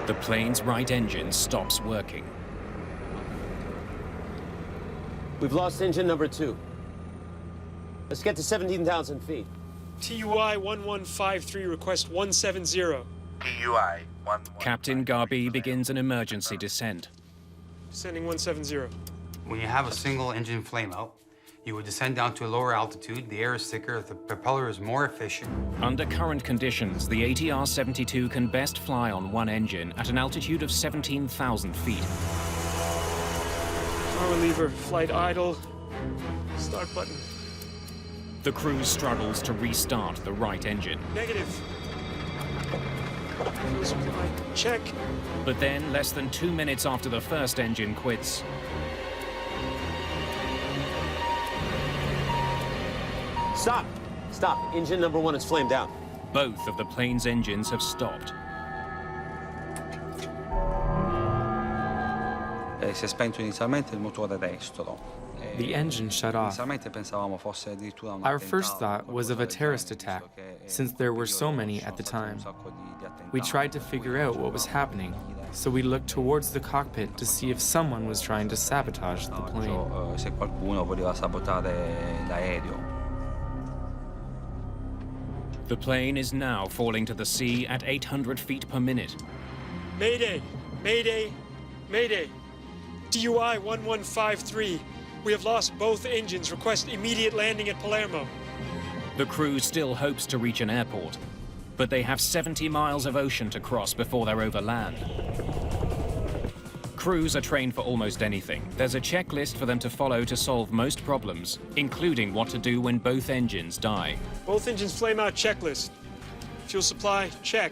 the plane's right engine stops working. We've lost engine number 2. Let's get to 17,000 feet. TUI 1153, request 170. TUI 11. Captain Garbi begins an emergency descent. Sending 170. When you have a single engine flameout, you would descend down to a lower altitude, the air is thicker, the propeller is more efficient. Under current conditions, the ATR-72 can best fly on one engine at an altitude of 17,000 feet. Power lever, flight idle, start button. The crew struggles to restart the right engine. Negative. Fuel supply, check. But then, less than 2 minutes after the first engine quits, Stop! Stop. Engine number 1 is flamed out. both of the plane's engines have stopped. Si è spento inizialmente il motore destro. The engine shut off. Inizialmente pensavamo fosse addirittura un Our attentato, first thought was of a terrorist attack, since there were so many at the time. We tried to figure out what was happening, so we looked towards the cockpit to see if someone was trying to sabotage the plane. Se qualcuno voleva sabotare l'aereo. The plane is now falling to the sea at 800 feet per minute. Mayday! Mayday! Mayday! DUI 1153. We have lost both engines. Request immediate landing at Palermo. The crew still hopes to reach an airport, but they have 70 miles of ocean to cross before they're over land. Crews are trained for almost anything. There's a checklist for them to follow to solve most problems, including what to do when both engines die. Both engines flame out checklist. Fuel supply, check.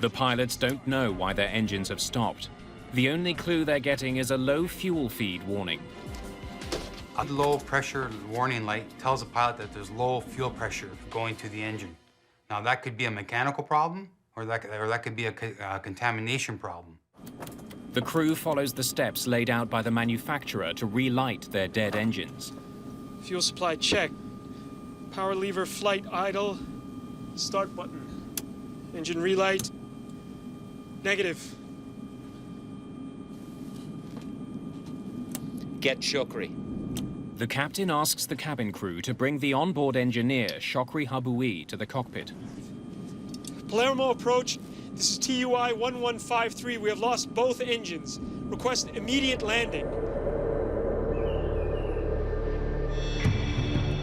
The pilots don't know why their engines have stopped. The only clue they're getting is a low fuel feed warning. A low pressure warning light tells the pilot that there's low fuel pressure going to the engine. Now that could be a mechanical problem, or that could be a contamination problem. The crew follows the steps laid out by the manufacturer to relight their dead engines. Fuel supply, check. Power lever, flight idle. Start button. Engine relight. Negative. Get Shokri. The captain asks the cabin crew to bring the onboard engineer, Shokri Habui, to the cockpit. Palermo approach. This is TUI 1153. We have lost both engines. Request immediate landing.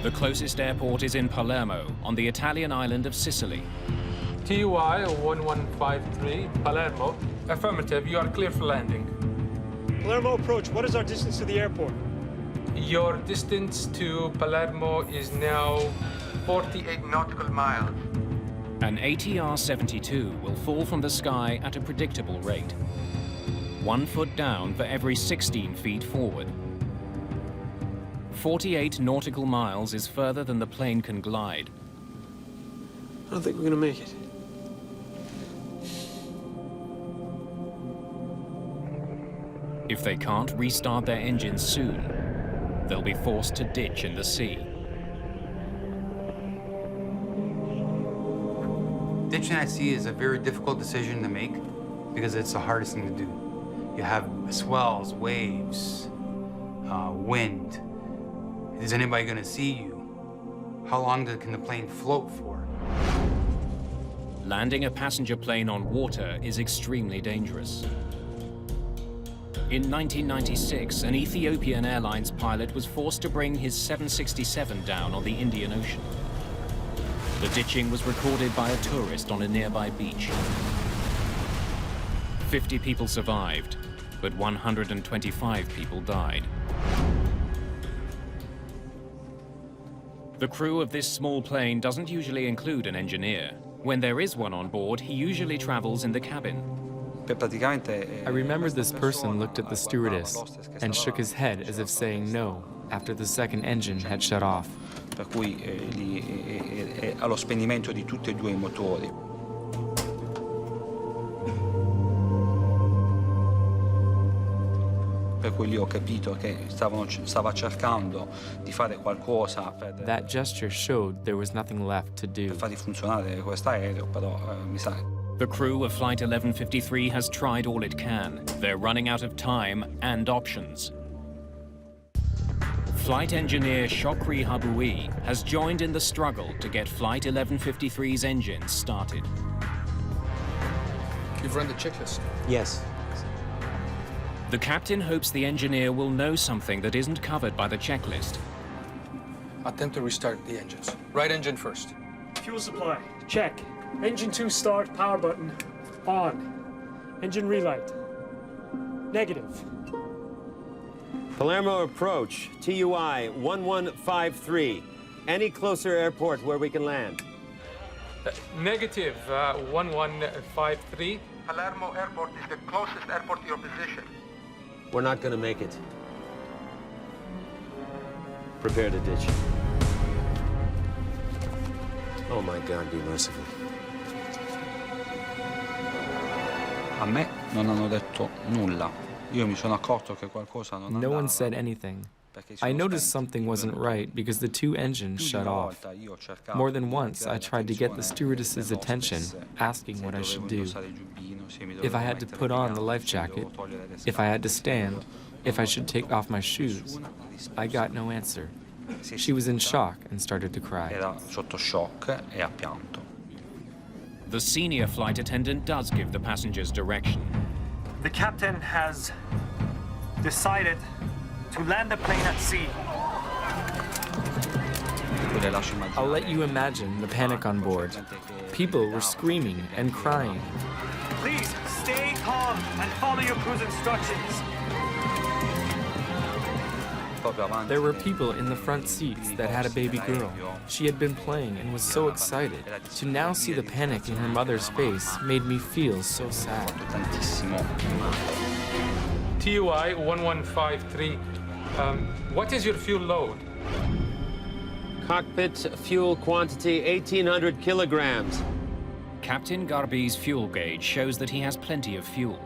The closest airport is in Palermo, on the Italian island of Sicily. TUI 1153, Palermo. Affirmative, you are clear for landing. Palermo approach. What is our distance to the airport? Your distance to Palermo is now 48 nautical miles. An ATR-72 will fall from the sky at a predictable rate. 1 foot down for every 16 feet forward. 48 nautical miles is further than the plane can glide. I don't think we're gonna make it. If they can't restart their engines soon, they'll be forced to ditch in the sea. Ditching at sea is a very difficult decision to make because it's the hardest thing to do. You have swells, waves, wind. Is anybody going to see you? How long can the plane float for? Landing a passenger plane on water is extremely dangerous. In 1996, an Ethiopian Airlines pilot was forced to bring his 767 down on the Indian Ocean. The ditching was recorded by a tourist on a nearby beach. 50 people survived, but 125 people died. The crew of this small plane doesn't usually include an engineer. When there is one on board, he usually travels in the cabin. I remember this person looked at the stewardess and shook his head as if saying no after the second engine had shut off. Per cui allo spegnimento di tutti e due I motori. Per cui lì ho capito che stava cercando di fare qualcosa per That gesture showed there was nothing left to do. per far funzionare quest'aereo, però mi sa. The crew of Flight 1153 has tried all it can. They're running out of time and options. Flight engineer Shokri Habui has joined in the struggle to get Flight 1153's engines started. You've run the checklist? Yes. The captain hopes the engineer will know something that isn't covered by the checklist. Attempt to restart the engines. Right engine first. Fuel supply, check. Engine 2 start, power button, on. Engine relight, negative. Palermo approach, TUI 1153. Any closer airport where we can land? Negative, 1153. Palermo Airport is the closest airport to your position. We're not going to make it. Prepare to ditch. Oh my God, be merciful. A me non hanno detto nulla. Io mi sono accorto che qualcosa non andava. No one said anything. I noticed something wasn't right because the two engines shut off. More than once, I tried to get the stewardess's attention, asking what I should do. If I had to put on the life jacket, if I had to stand, if I should take off my shoes. I got no answer. She was in shock and started to cry. Era sotto shock e ha pianto. The senior flight attendant does give the passengers direction. The captain has decided to land the plane at sea. I'll let you imagine the panic on board. People were screaming and crying. Please stay calm and follow your crew's instructions. There were people in the front seats that had a baby girl. She had been playing and was so excited. To now see the panic in her mother's face made me feel so sad. TUI 1153. What is your fuel load? Cockpit fuel quantity 1,800 kilograms. Captain Garbi's fuel gauge shows that he has plenty of fuel.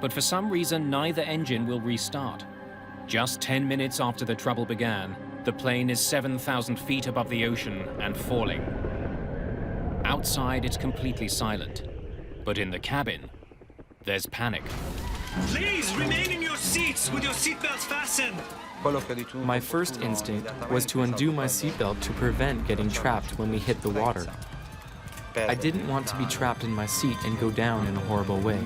But for some reason, neither engine will restart. Just 10 minutes after the trouble began, the plane is 7,000 feet above the ocean and falling. Outside, it's completely silent. But in the cabin, there's panic. Please remain in your seats with your seatbelts fastened. My first instinct was to undo my seatbelt to prevent getting trapped when we hit the water. I didn't want to be trapped in my seat and go down in a horrible way.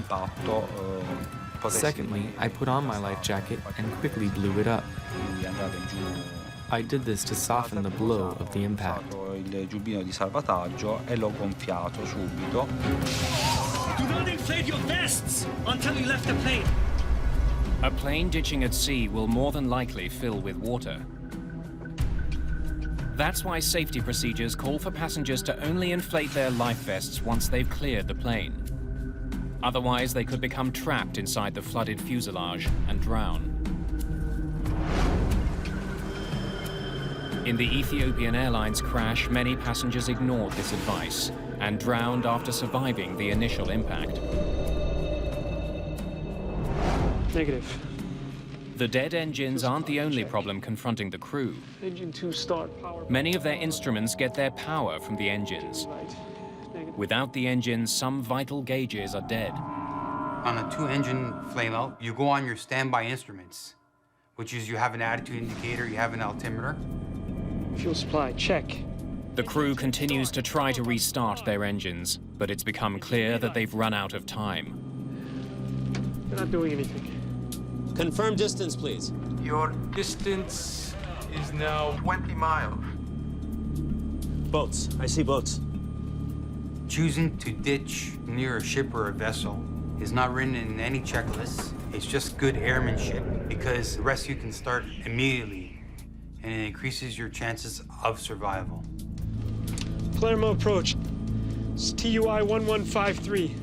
Secondly, I put on my life jacket and quickly blew it up. I did this to soften the blow of the impact. Il giubbino di salvataggio e l'ho gonfiato subito. Do not inflate your vests until you left the plane. A plane ditching at sea will more than likely fill with water. That's why safety procedures call for passengers to only inflate their life vests once they've cleared the plane. Otherwise, they could become trapped inside the flooded fuselage and drown. In the Ethiopian Airlines crash, many passengers ignored this advice and drowned after surviving the initial impact. Negative. The dead engines aren't the only problem confronting the crew. Engine 2 start, power. Many of their instruments get their power from the engines. Without the engines, some vital gauges are dead. On a two-engine flameout, you go on your standby instruments, which is you have an attitude indicator, you have an altimeter. Fuel supply, check. The crew continues to try to restart their engines, but it's become clear that they've run out of time. They're not doing anything. Confirm distance, please. Your distance is now 20 miles. Boats. I see boats. Choosing to ditch near a ship or a vessel is not written in any checklist. It's just good airmanship because rescue can start immediately and it increases your chances of survival. Palermo approach. It's TUI 1153.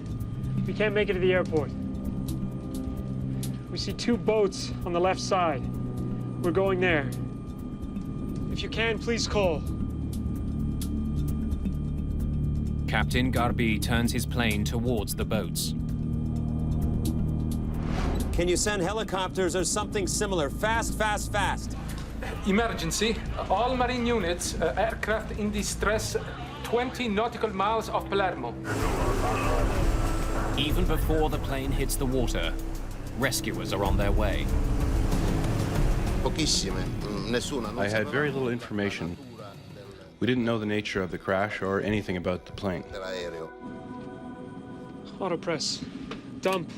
We can't make it to the airport. We see two boats on the left side. We're going there. If you can, please call. Captain Garbi turns his plane towards the boats. Can you send helicopters or something similar? Fast, fast, fast. Emergency. All marine units, aircraft in distress, 20 nautical miles off Palermo. Even before the plane hits the water, rescuers are on their way. I had very little information. We didn't know the nature of the crash or anything about the plane. Autopress. Dump.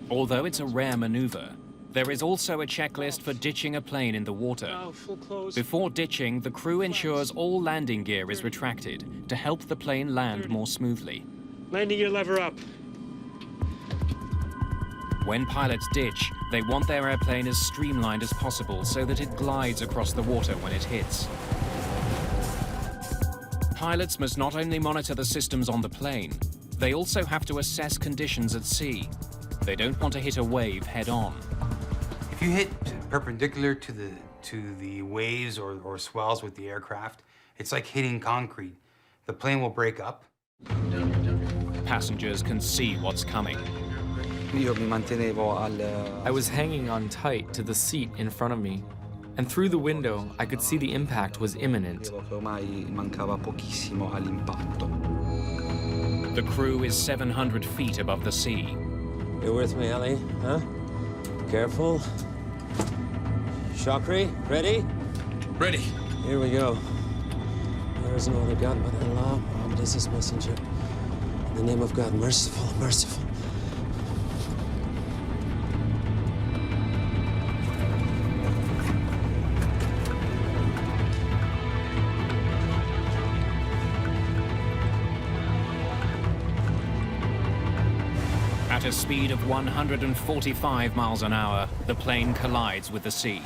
Although it's a rare maneuver, There is also a checklist for ditching a plane in the water. Before ditching, the crew ensures all landing gear is retracted to help the plane land more smoothly. Landing gear lever up. When pilots ditch, they want their airplane as streamlined as possible so that it glides across the water when it hits. Pilots must not only monitor the systems on the plane, they also have to assess conditions at sea. They don't want to hit a wave head-on. If you hit perpendicular to the waves or swells with the aircraft, it's like hitting concrete. The plane will break up. Passengers can see what's coming. I was hanging on tight to the seat in front of me, and through the window, I could see the impact was imminent. The crew is 700 feet above the sea. You're with me, Ellie, huh? Careful. Shokri, ready? Ready. Here we go. There is no other God but Allah. Muhammad is his messenger. In the name of God, merciful, merciful. At a speed of 145 miles an hour, the plane collides with the sea.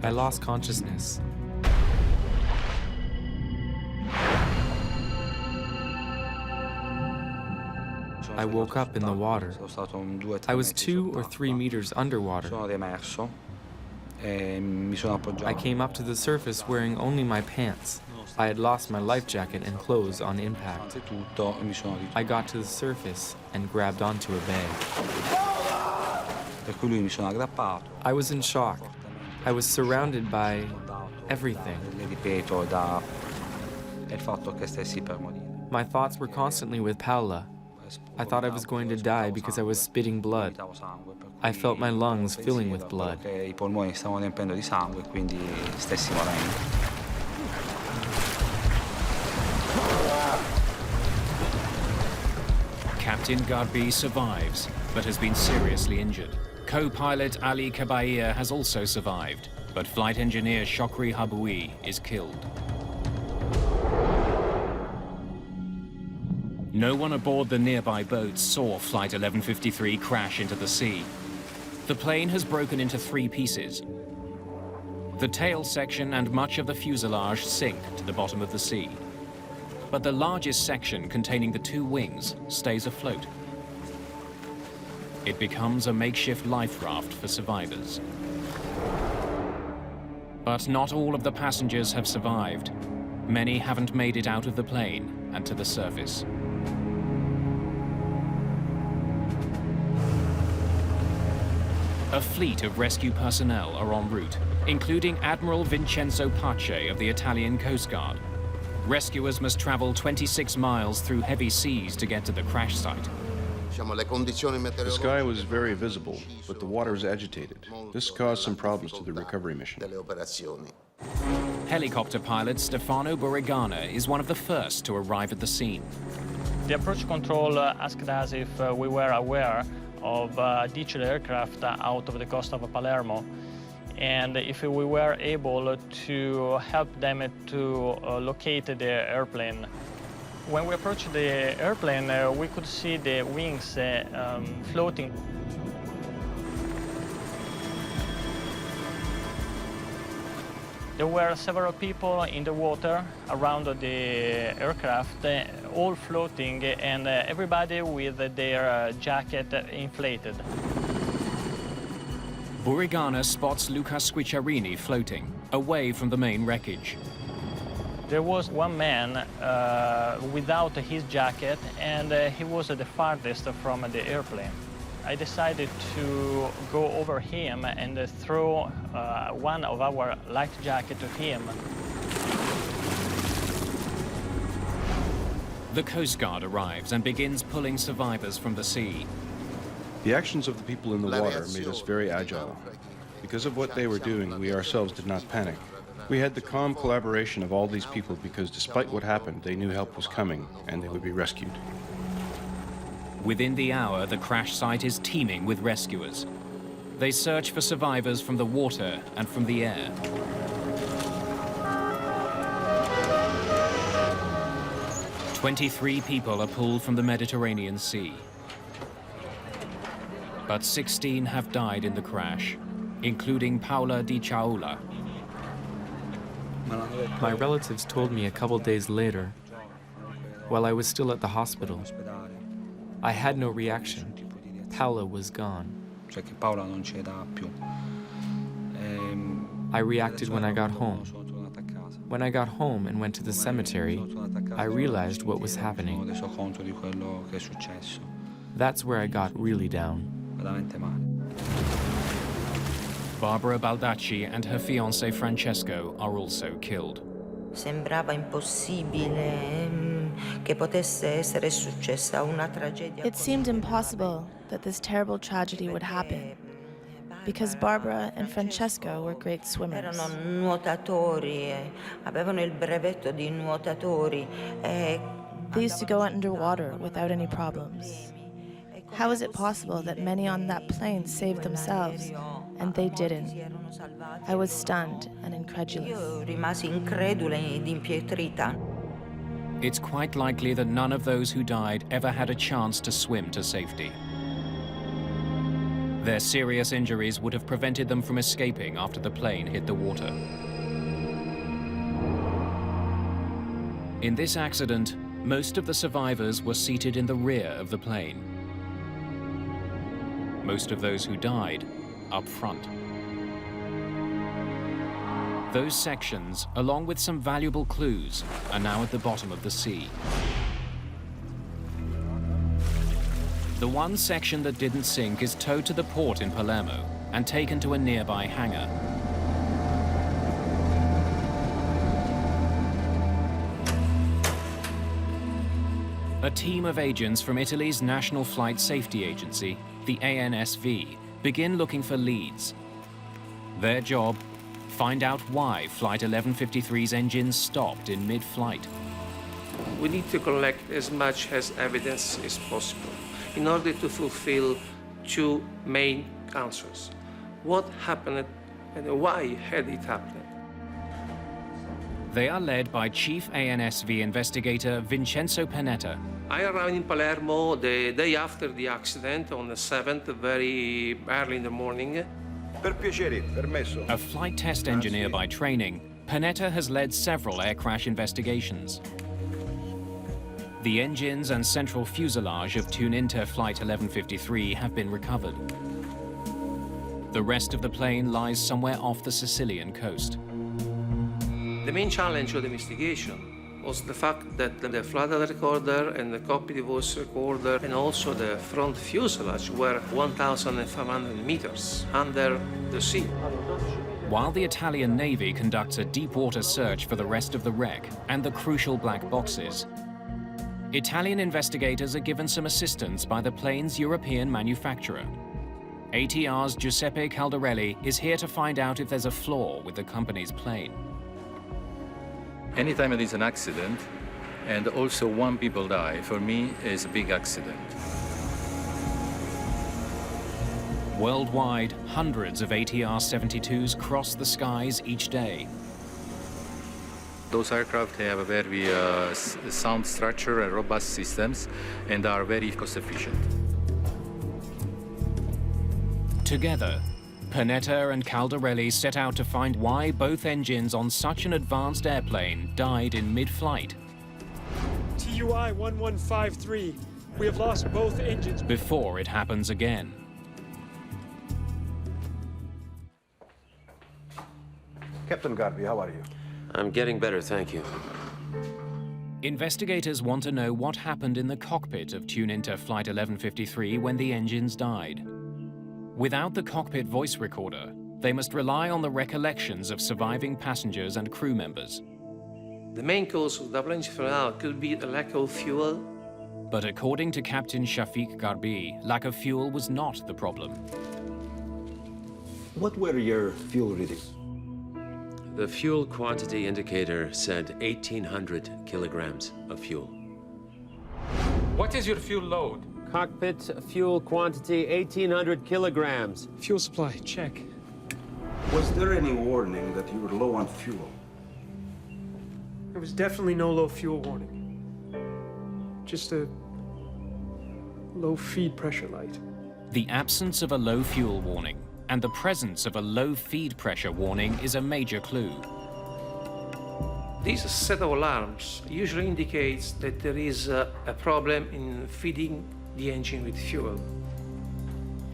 I lost consciousness. I woke up in the water. I was 2 or 3 meters underwater. I came up to the surface wearing only my pants. I had lost my life jacket and clothes on impact. I got to the surface and grabbed onto a bag. I was in shock. I was surrounded by everything. My thoughts were constantly with Paola. I thought I was going to die because I was spitting blood. I felt my lungs filling with blood. Captain Garbi survives, but has been seriously injured. Co-pilot Ali Kabair has also survived, but flight engineer Shokri Haboui is killed. No one aboard the nearby boat saw Flight 1153 crash into the sea. The plane has broken into 3 pieces. The tail section and much of the fuselage sink to the bottom of the sea. But the largest section, containing the 2 wings, stays afloat. It becomes a makeshift life raft for survivors. But not all of the passengers have survived. Many haven't made it out of the plane and to the surface. A fleet of rescue personnel are en route, including Admiral Vincenzo Pace of the Italian Coast Guard. Rescuers must travel 26 miles through heavy seas to get to the crash site. The sky was very visible, but the water was agitated. This caused some problems to the recovery mission. Helicopter pilot Stefano Borigana is one of the first to arrive at the scene. The approach control asked us if we were aware of ditched aircraft out of the coast of Palermo, and if we were able to help them to locate the airplane. When we approached the airplane, we could see the wings floating. There were several people in the water around the aircraft, all floating, and everybody with their jacket inflated. Borigana spots Luca Squicciarini floating, away from the main wreckage. There was one man without his jacket, and he was the farthest from the airplane. I decided to go over him and throw one of our life jackets to him. The Coast Guard arrives and begins pulling survivors from the sea. The actions of the people in the water made us very agile. Because of what they were doing, we ourselves did not panic. We had the calm collaboration of all these people because despite what happened, they knew help was coming and they would be rescued. Within the hour, the crash site is teeming with rescuers. They search for survivors from the water and from the air. "23 people are pulled from the Mediterranean Sea. But 16 have died in the crash, including Paola Di Ciaula. My relatives told me a couple days later, while I was still at the hospital. I had no reaction. Paola was gone. I reacted when I got home. When I got home and went to the cemetery, I realized what was happening. That's where I got really down. Barbara Baldacci and her fiancé Francesco are also killed. Sembrava impossibile che potesse essere successa una tragedia. It seemed impossible that this terrible tragedy would happen, because Barbara and Francesco were great swimmers. Erano nuotatori, avevano il brevetto di nuotatori. They used to go underwater without any problems. How is it possible that many on that plane saved themselves and they didn't? I was stunned and incredulous. Io rimasi incredula ed impietrita. It's quite likely that none of those who died ever had a chance to swim to safety. Their serious injuries would have prevented them from escaping after the plane hit the water. In this accident, most of the survivors were seated in the rear of the plane. Most of those who died up front. Those sections, along with some valuable clues, are now at the bottom of the sea. The one section that didn't sink is towed to the port in Palermo and taken to a nearby hangar. A team of agents from Italy's National Flight Safety Agency, the ANSV, begin looking for leads. Their job, find out why Flight 1153's engines stopped in mid-flight. We need to collect as much as evidence as possible in order to fulfill two main answers. What happened and why had it happened? They are led by Chief ANSV investigator Vincenzo Panetta. I arrived in Palermo the day after the accident, on the 7th, very early in the morning. Per piacere, permesso. A flight test engineer by training, Panetta has led several air crash investigations. The engines and central fuselage of Tuninter Flight 1153 have been recovered. The rest of the plane lies somewhere off the Sicilian coast. The main challenge of the investigation was the fact that the flight data recorder and the cockpit voice recorder and also the front fuselage were 1,500 meters under the sea. While the Italian Navy conducts a deep-water search for the rest of the wreck and the crucial black boxes, Italian investigators are given some assistance by the plane's European manufacturer. ATR's Giuseppe Caldarelli is here to find out if there's a flaw with the company's plane. Anytime there is an accident, and also one people die, for me is a big accident. Worldwide, hundreds of ATR-72s cross the skies each day. Those aircraft have a very sound structure and robust systems, and are very cost efficient. Together, Panetta and Caldarelli set out to find why both engines on such an advanced airplane died in mid-flight. TUI 1153, we have lost both engines. Before it happens again. Captain Garvey, how are you? I'm getting better, thank you. Investigators want to know what happened in the cockpit of Tuninter Flight 1153 when the engines died. Without the cockpit voice recorder, they must rely on the recollections of surviving passengers and crew members. The main cause of double engine failure could be a lack of fuel. But according to Captain Shafiq Garbi, lack of fuel was not the problem. What were your fuel readings? The fuel quantity indicator said 1,800 kilograms of fuel. What is your fuel load? Cockpit fuel quantity 1,800 kilograms. Fuel supply, check. Was there any warning that you were low on fuel? There was definitely no low fuel warning. Just a low feed pressure light. The absence of a low fuel warning and the presence of a low feed pressure warning is a major clue. This set of alarms usually indicates that there is a problem in feeding the engine with fuel.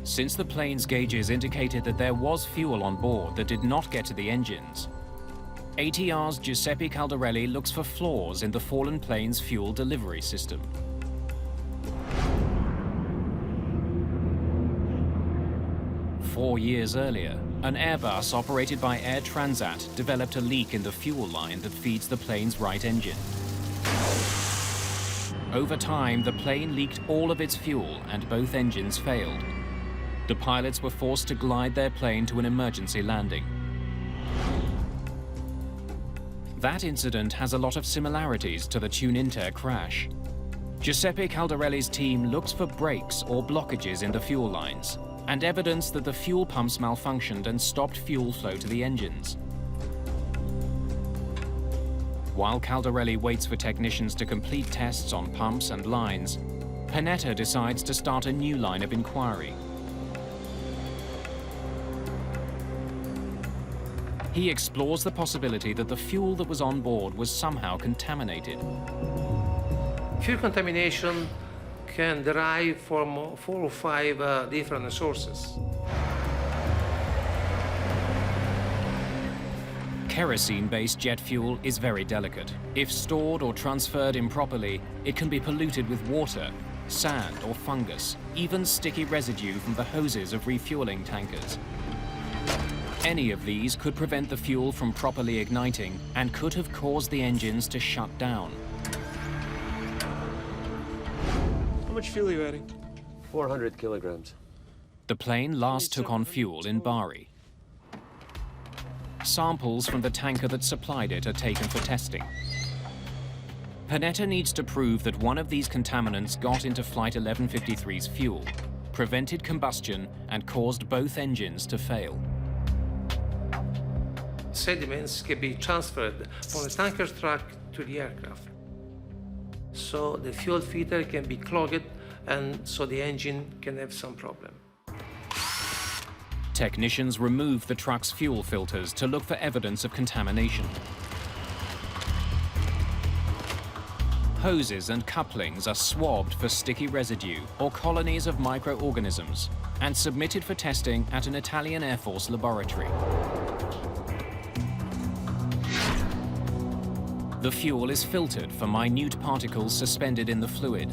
Since the plane's gauges indicated that there was fuel on board that did not get to the engines, ATR's Giuseppe Caldarelli looks for flaws in the fallen plane's fuel delivery system. Four years earlier, an Airbus operated by Air Transat developed a leak in the fuel line that feeds the plane's right engine. Over time, the plane leaked all of its fuel and both engines failed. The pilots were forced to glide their plane to an emergency landing. That incident has a lot of similarities to the Tuninter crash. Giuseppe Caldarelli's team looks for breaks or blockages in the fuel lines and evidence that the fuel pumps malfunctioned and stopped fuel flow to the engines. While Caldarelli waits for technicians to complete tests on pumps and lines, Panetta decides to start a new line of inquiry. He explores the possibility that the fuel that was on board was somehow contaminated. Fuel contamination can derive from 4 or 5 different sources. Kerosene-based jet fuel is very delicate. If stored or transferred improperly, it can be polluted with water, sand or fungus, even sticky residue from the hoses of refueling tankers. Any of these could prevent the fuel from properly igniting and could have caused the engines to shut down. How much fuel are you adding? 400 kilograms. The plane last took on fuel in Bari. Samples from the tanker that supplied it are taken for testing. Panetta needs to prove that one of these contaminants got into Flight 1153's fuel, prevented combustion, and caused both engines to fail. Sediments can be transferred from the tanker truck to the aircraft. So the fuel filter can be clogged, and so the engine can have some problem. Technicians remove the truck's fuel filters to look for evidence of contamination. Hoses and couplings are swabbed for sticky residue or colonies of microorganisms and submitted for testing at an Italian Air Force laboratory. The fuel is filtered for minute particles suspended in the fluid.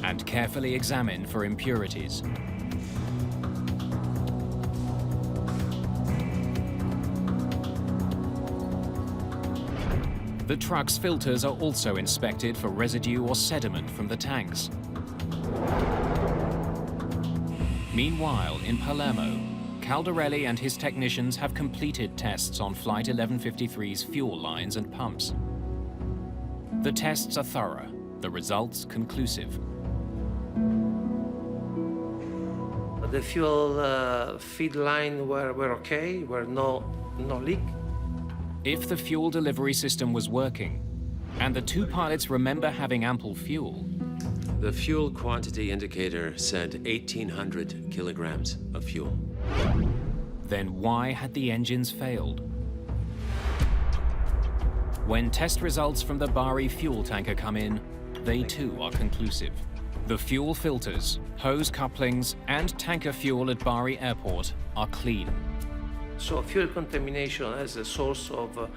And carefully examined for impurities. The truck's filters are also inspected for residue or sediment from the tanks. Meanwhile, in Palermo, Caldarelli and his technicians have completed tests on Flight 1153's fuel lines and pumps. The tests are thorough, the results conclusive. The fuel feed line were okay, were no leak. If the fuel delivery system was working, and the two pilots remember having ample fuel, the fuel quantity indicator said 1,800 kilograms of fuel. Then why had the engines failed? When test results from the Bari fuel tanker come in, they too are conclusive. The fuel filters, hose couplings, and tanker fuel at Bari Airport are clean. So fuel contamination as a source of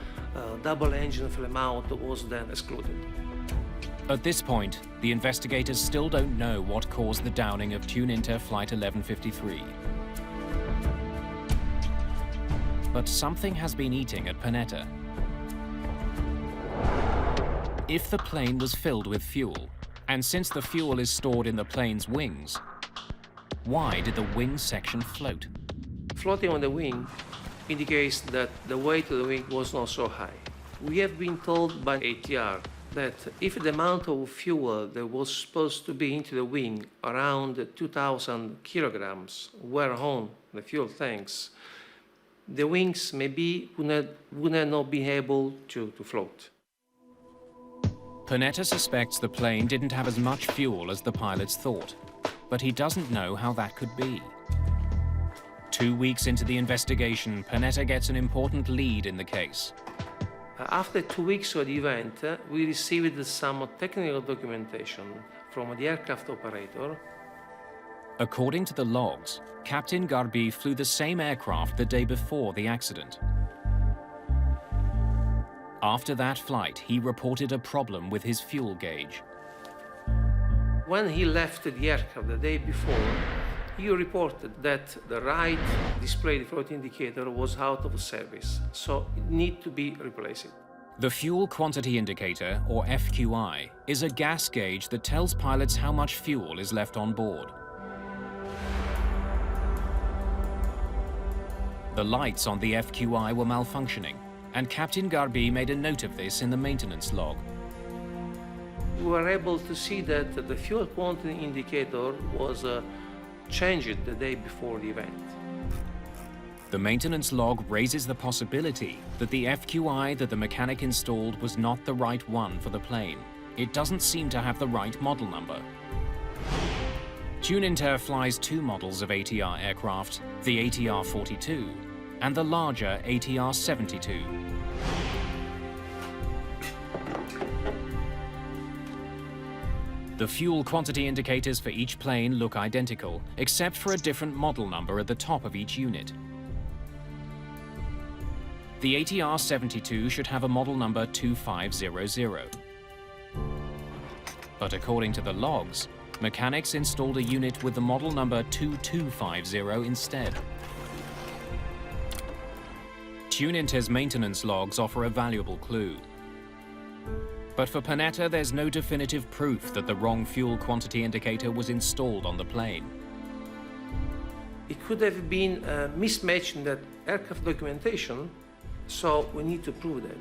double engine flame out was then excluded. At this point, the investigators still don't know what caused the downing of Tuninter Flight 1153. But something has been eating at Panetta. If the plane was filled with fuel, And since the fuel is stored in the plane's wings, why did the wing section float? Floating on the wing indicates that the weight of the wing was not so high. We have been told by ATR that if the amount of fuel that was supposed to be into the wing, around 2,000 kilograms, were on the fuel tanks, the wings maybe would have not been able to float. Panetta suspects the plane didn't have as much fuel as the pilots thought, but he doesn't know how that could be. 2 weeks into the investigation, Panetta gets an important lead in the case. After 2 weeks of the event, we received some technical documentation from the aircraft operator. According to the logs, Captain Garbi flew the same aircraft the day before the accident. After that flight, he reported a problem with his fuel gauge. When he left the aircraft the day before, he reported that the right display float indicator was out of service, so it needed to be replaced. The fuel quantity indicator, or FQI, is a gas gauge that tells pilots how much fuel is left on board. The lights on the FQI were malfunctioning, and Captain Garbi made a note of this in the maintenance log. We were able to see that the fuel quantity indicator was changed the day before the event. The maintenance log raises the possibility that the FQI that the mechanic installed was not the right one for the plane. It doesn't seem to have the right model number. Tuninter flies 2 models of ATR aircraft, the ATR-42 and the larger ATR-72. The fuel quantity indicators for each plane look identical, except for a different model number at the top of each unit. The ATR-72 should have a model number 2500. But according to the logs, mechanics installed a unit with the model number 2250 instead. Tuninter's maintenance logs offer a valuable clue. But for Panetta, there's no definitive proof that the wrong fuel quantity indicator was installed on the plane. It could have been a mismatch in that aircraft documentation, so we need to prove that.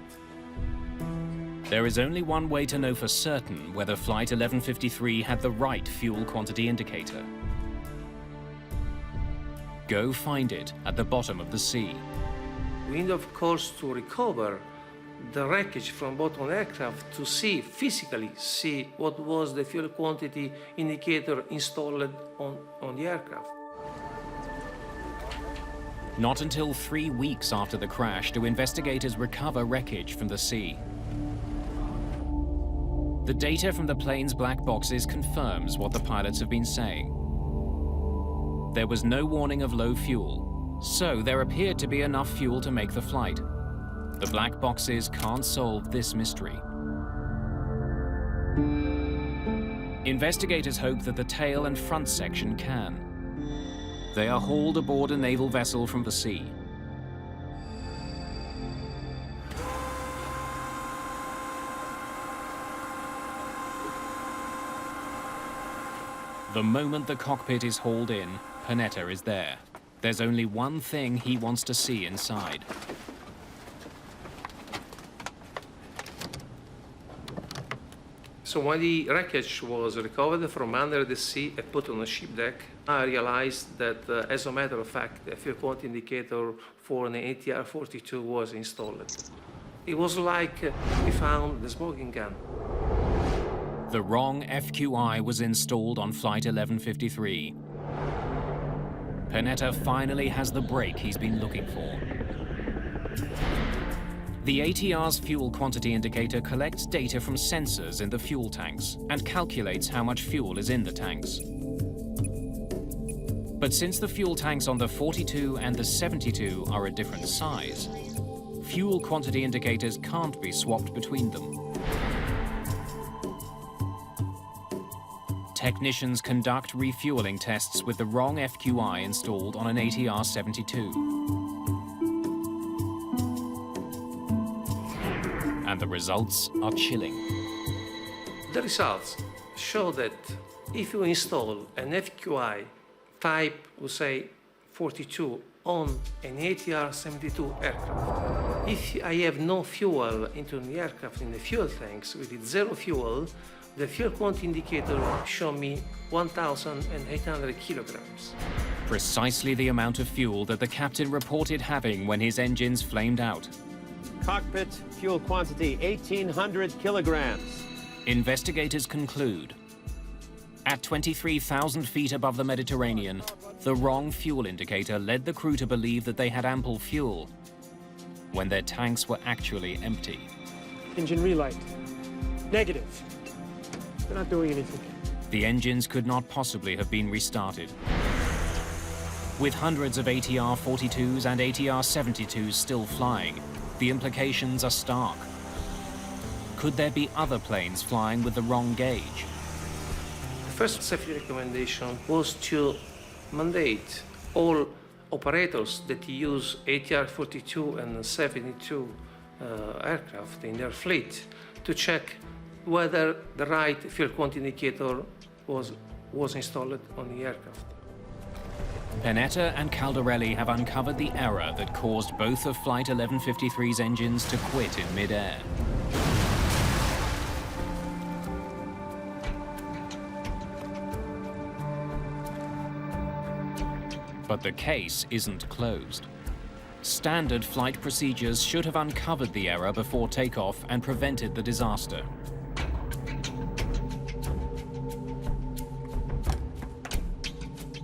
There is only one way to know for certain whether Flight 1153 had the right fuel quantity indicator. Go find it at the bottom of the sea. We need, of course, to recover the wreckage from bottom aircraft to physically see what was the fuel quantity indicator installed on the aircraft. Not until 3 weeks after the crash do investigators recover wreckage from the sea. The data from the plane's black boxes confirms what the pilots have been saying. There was no warning of low fuel, so there appeared to be enough fuel to make the flight. The black boxes can't solve this mystery. Investigators hope that the tail and front section can. They are hauled aboard a naval vessel from the sea. The moment the cockpit is hauled in, Panetta is there. There's only one thing he wants to see inside. So when the wreckage was recovered from under the sea and put on the ship deck, I realized that, as a matter of fact, the fuel quantity indicator for an ATR-42 was installed. It was like we found the smoking gun. The wrong FQI was installed on Flight 1153. Panetta finally has the break he's been looking for. The ATR's fuel quantity indicator collects data from sensors in the fuel tanks and calculates how much fuel is in the tanks. But since the fuel tanks on the 42 and the 72 are a different size, fuel quantity indicators can't be swapped between them. Technicians conduct refueling tests with the wrong FQI installed on an ATR-72. And the results are chilling. The results show that if you install an FQI type, we say 42, on an ATR-72 aircraft, if I have no fuel into the aircraft in the fuel tanks, with zero fuel, the fuel quantity indicator show me 1,800 kilograms. Precisely the amount of fuel that the captain reported having when his engines flamed out. Cockpit fuel quantity 1,800 kilograms. Investigators conclude, at 23,000 feet above the Mediterranean, the wrong fuel indicator led the crew to believe that they had ample fuel, when their tanks were actually empty. Engine relight. Negative. They're not doing anything. The engines could not possibly have been restarted. With hundreds of ATR-42s and ATR-72s still flying, the implications are stark. Could there be other planes flying with the wrong gauge? The first safety recommendation was to mandate all operators that use ATR-42 and 72 aircraft in their fleet to check whether the right fuel quantity indicator was installed on the aircraft. Panetta and Caldarelli have uncovered the error that caused both of Flight 1153's engines to quit in mid-air. But the case isn't closed. Standard flight procedures should have uncovered the error before takeoff and prevented the disaster.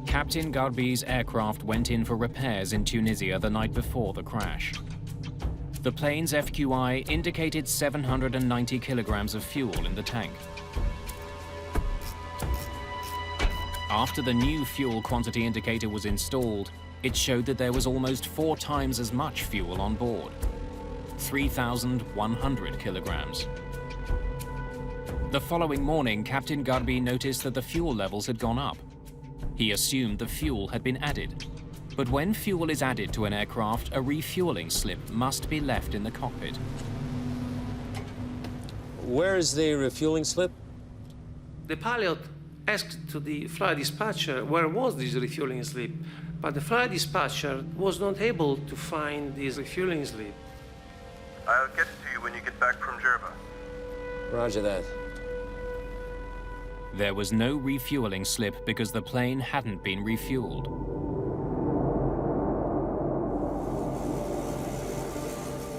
Captain Garbi's aircraft went in for repairs in Tunisia the night before the crash. The plane's FQI indicated 790 kilograms of fuel in the tank. After the new fuel quantity indicator was installed, it showed that there was almost 4 times as much fuel on board, 3,100 kilograms. The following morning, Captain Garbi noticed that the fuel levels had gone up. He assumed the fuel had been added. But when fuel is added to an aircraft, a refueling slip must be left in the cockpit. Where is the refueling slip? The pilot asked to the flight dispatcher where was this refueling slip, but the flight dispatcher was not able to find this refueling slip. I'll get it to you when you get back from Jerba. Roger that. There was no refueling slip because the plane hadn't been refueled.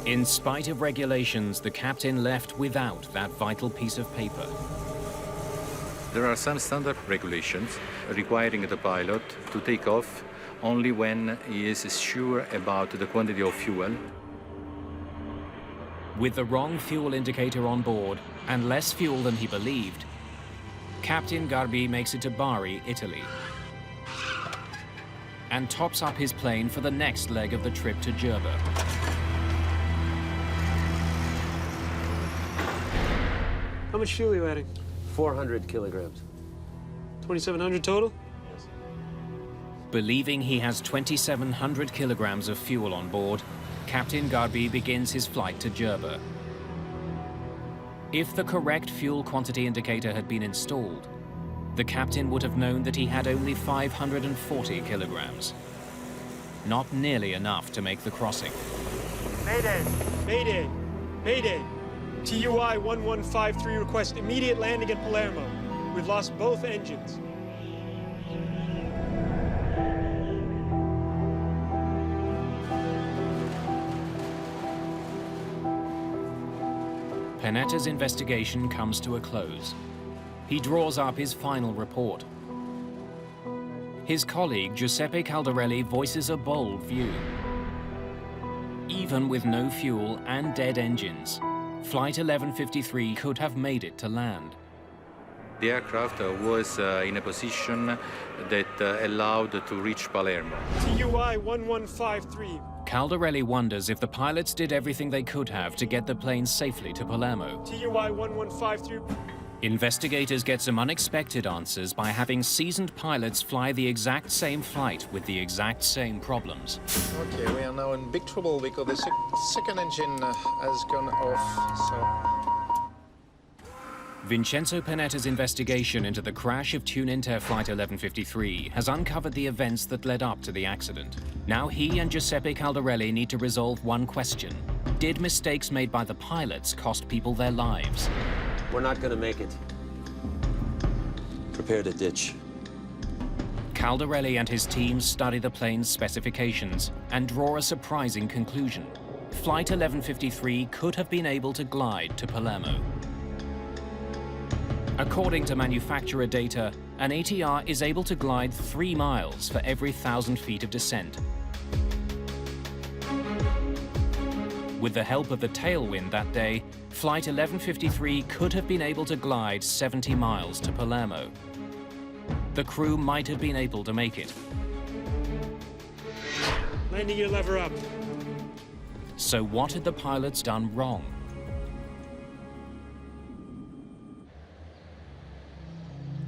In spite of regulations, the captain left without that vital piece of paper. There are some standard regulations requiring the pilot to take off only when he is sure about the quantity of fuel. With the wrong fuel indicator on board and less fuel than he believed, Captain Garbi makes it to Bari, Italy, and tops up his plane for the next leg of the trip to Jerba. How much fuel are you adding? 400 kilograms. 2,700 total? Believing he has 2,700 kilograms of fuel on board, Captain Garbi begins his flight to Jerba. If the correct fuel quantity indicator had been installed, the captain would have known that he had only 540 kilograms. Not nearly enough to make the crossing. Mayday! Mayday! Mayday! TUI 1153 request immediate landing at Palermo. We've lost both engines. Panetta's investigation comes to a close. He draws up his final report. His colleague, Giuseppe Caldarelli, voices a bold view. Even with no fuel and dead engines, Flight 1153 could have made it to land. The aircraft was in a position that allowed to reach Palermo. TUI 1153. Caldarelli wonders if the pilots did everything they could have to get the plane safely to Palermo. TUI 1153. Investigators get some unexpected answers by having seasoned pilots fly the exact same flight with the exact same problems. Okay, we are now in big trouble because the second engine has gone off, so... Vincenzo Panetta's investigation into the crash of Tuninter Flight 1153 has uncovered the events that led up to the accident. Now he and Giuseppe Caldarelli need to resolve one question. Did mistakes made by the pilots cost people their lives? We're not gonna make it. Prepare to ditch. Caldarelli and his team study the plane's specifications and draw a surprising conclusion. Flight 1153 could have been able to glide to Palermo. According to manufacturer data, an ATR is able to glide 3 miles for every 1,000 feet of descent. With the help of the tailwind that day, Flight 1153 could have been able to glide 70 miles to Palermo. The crew might have been able to make it. Landing gear lever up. So what had the pilots done wrong?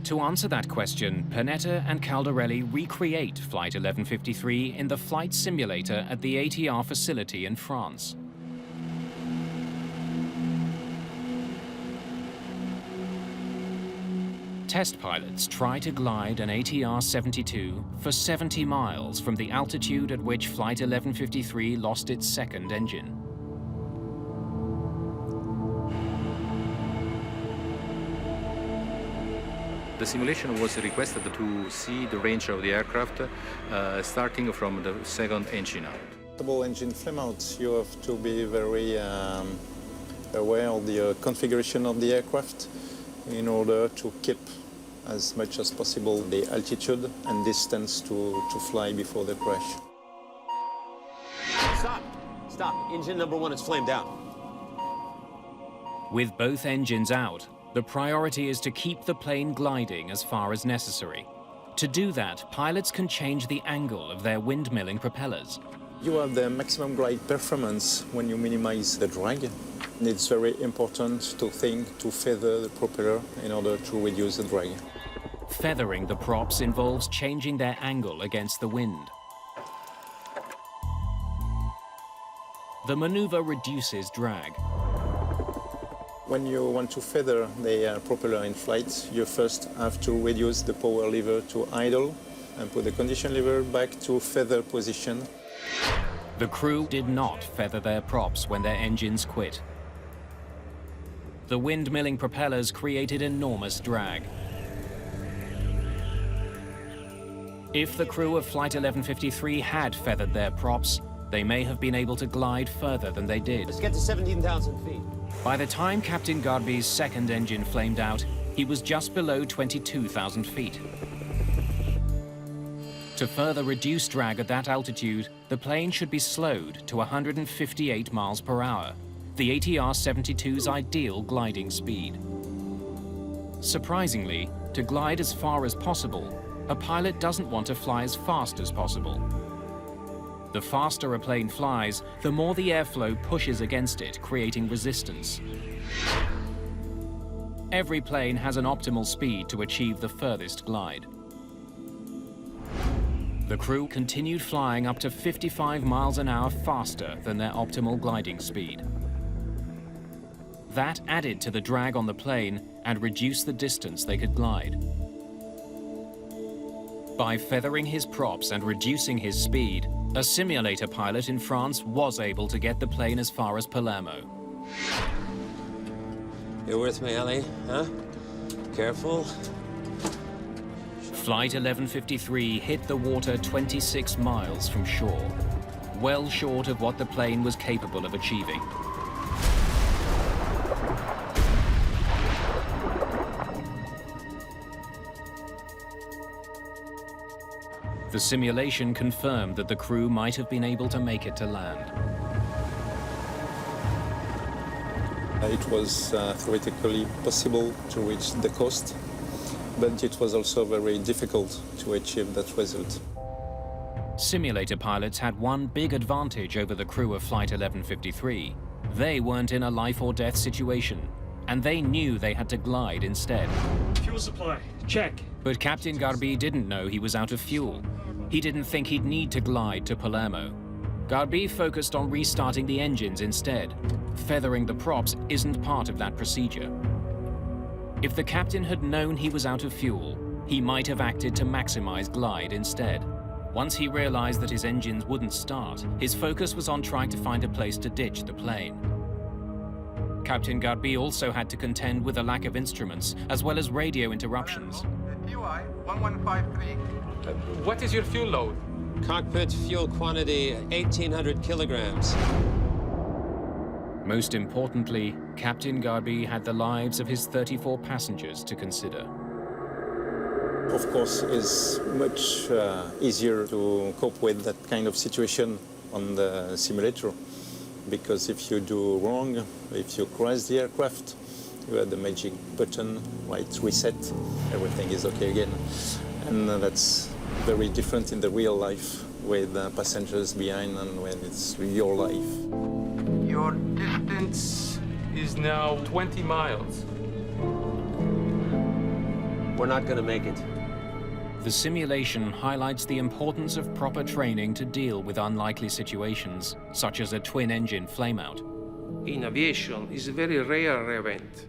To answer that question, Panetta and Caldarelli recreate Flight 1153 in the flight simulator at the ATR facility in France. Test pilots try to glide an ATR-72 for 70 miles from the altitude at which Flight 1153 lost its second engine. The simulation was requested to see the range of the aircraft starting from the second engine out. Double engine flame out, you have to be very aware of the configuration of the aircraft in order to keep as much as possible the altitude and distance to fly before the crash. Stop! Stop. Engine number 1 is flamed out. With both engines out, the priority is to keep the plane gliding as far as necessary. To do that, pilots can change the angle of their windmilling propellers. You have the maximum glide performance when you minimize the drag. It's very important to think to feather the propeller in order to reduce the drag. Feathering the props involves changing their angle against the wind. The maneuver reduces drag. When you want to feather the propeller in flight, you first have to reduce the power lever to idle and put the condition lever back to feather position. The crew did not feather their props when their engines quit. The windmilling propellers created enormous drag. If the crew of Flight 1153 had feathered their props, they may have been able to glide further than they did. Let's get to 17,000 feet. By the time Captain Garby's second engine flamed out, he was just below 22,000 feet. To further reduce drag at that altitude, the plane should be slowed to 158 miles per hour, the ATR-72's ideal gliding speed. Surprisingly, to glide as far as possible, a pilot doesn't want to fly as fast as possible. The faster a plane flies, the more the airflow pushes against it, creating resistance. Every plane has an optimal speed to achieve the furthest glide. The crew continued flying up to 55 miles an hour faster than their optimal gliding speed. That added to the drag on the plane and reduced the distance they could glide. By feathering his props and reducing his speed, a simulator pilot in France was able to get the plane as far as Palermo. You with me, Ellie? Huh? Careful. Flight 1153 hit the water 26 miles from shore, well short of what the plane was capable of achieving. The simulation confirmed that the crew might have been able to make it to land. It was theoretically possible to reach the coast, but it was also very difficult to achieve that result. Simulator pilots had one big advantage over the crew of Flight 1153. They weren't in a life or death situation, and they knew they had to glide instead. Fuel supply, check. But Captain Garby didn't know he was out of fuel. He didn't think he'd need to glide to Palermo. Garby focused on restarting the engines instead. Feathering the props isn't part of that procedure. If the captain had known he was out of fuel, he might have acted to maximize glide instead. Once he realized that his engines wouldn't start, his focus was on trying to find a place to ditch the plane. Captain Garbi also had to contend with a lack of instruments, as well as radio interruptions. TUI 1153. What is your fuel load? Cockpit fuel quantity 1,800 kilograms. Most importantly, Captain Garbi had the lives of his 34 passengers to consider. Of course, it's much easier to cope with that kind of situation on the simulator, because if you do wrong, if you crash the aircraft, you have the magic button, right, reset, everything is okay again. And that's very different in the real life with passengers behind and when it's your life. Your distance is now 20 miles. We're not going to make it. The simulation highlights the importance of proper training to deal with unlikely situations, such as a twin-engine flameout. In aviation, it's a very rare event.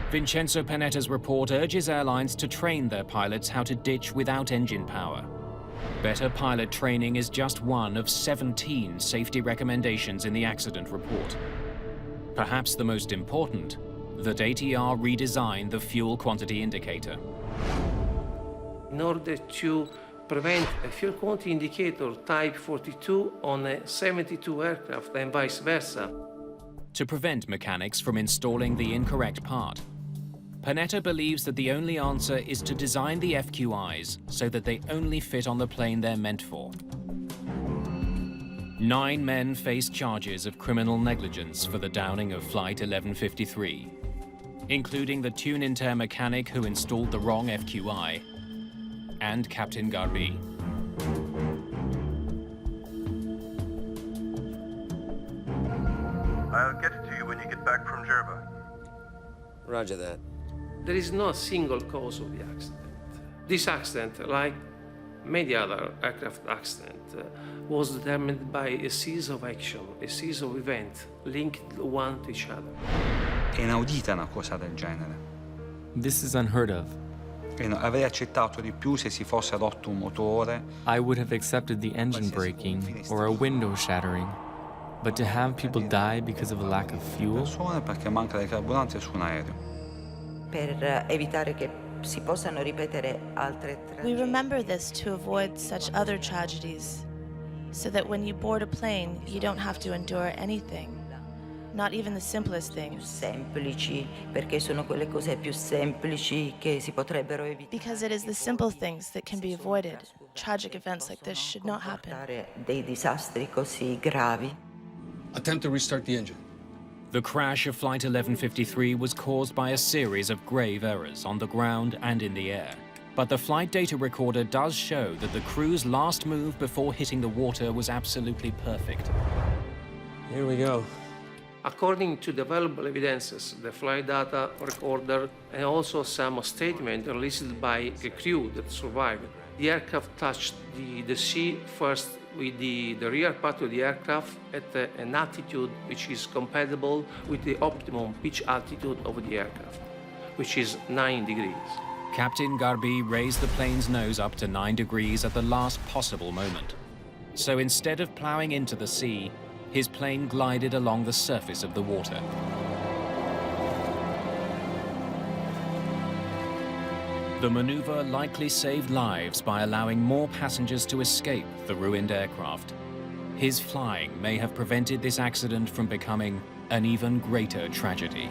Vincenzo Panetta's report urges airlines to train their pilots how to ditch without engine power. Better pilot training is just one of 17 safety recommendations in the accident report. Perhaps the most important, that ATR redesigned the fuel quantity indicator. In order to prevent a fuel quantity indicator type 42 on a 72 aircraft and vice versa. To prevent mechanics from installing the incorrect part, Panetta believes that the only answer is to design the FQIs so that they only fit on the plane they're meant for. 9 men face charges of criminal negligence for the downing of Flight 1153, including the tune-inter mechanic who installed the wrong FQI, and Captain Garbi. I'll get it to you when you get back from Jerba. Roger that. There is no single cause of the accident. This accident, like many other aircraft accidents, was determined by a series of actions, a series of events linked one to each other. È inaudita una cosa del genere. This is unheard of. Avrei accettato di più se si fosse rotto un motore. I would have accepted the engine breaking or a window shattering. But to have people die because of a lack of fuel? Persone perché manca di carburante su un aereo. Per evitare che si possano ripetere altre tragedie. We remember this to avoid such other tragedies, so that when you board a plane, you don't have to endure anything, not even the simplest things. Semplici, perché sono quelle cose più semplici che si potrebbero evitare. Because it is the simple things that can be avoided. Tragic events like this should not happen. Dei disastri così gravi. Attempt to restart the engine. The crash of Flight 1153 was caused by a series of grave errors on the ground and in the air. But the flight data recorder does show that the crew's last move before hitting the water was absolutely perfect. Here we go. According to the available evidences, the flight data recorder and also some statement released by the crew that survived, the aircraft touched the sea first with the rear part of the aircraft at an altitude which is compatible with the optimum pitch altitude of the aircraft, which is 9 degrees. Captain Garbi raised the plane's nose up to 9 degrees at the last possible moment. So instead of plowing into the sea, his plane glided along the surface of the water. The maneuver likely saved lives by allowing more passengers to escape the ruined aircraft. His flying may have prevented this accident from becoming an even greater tragedy.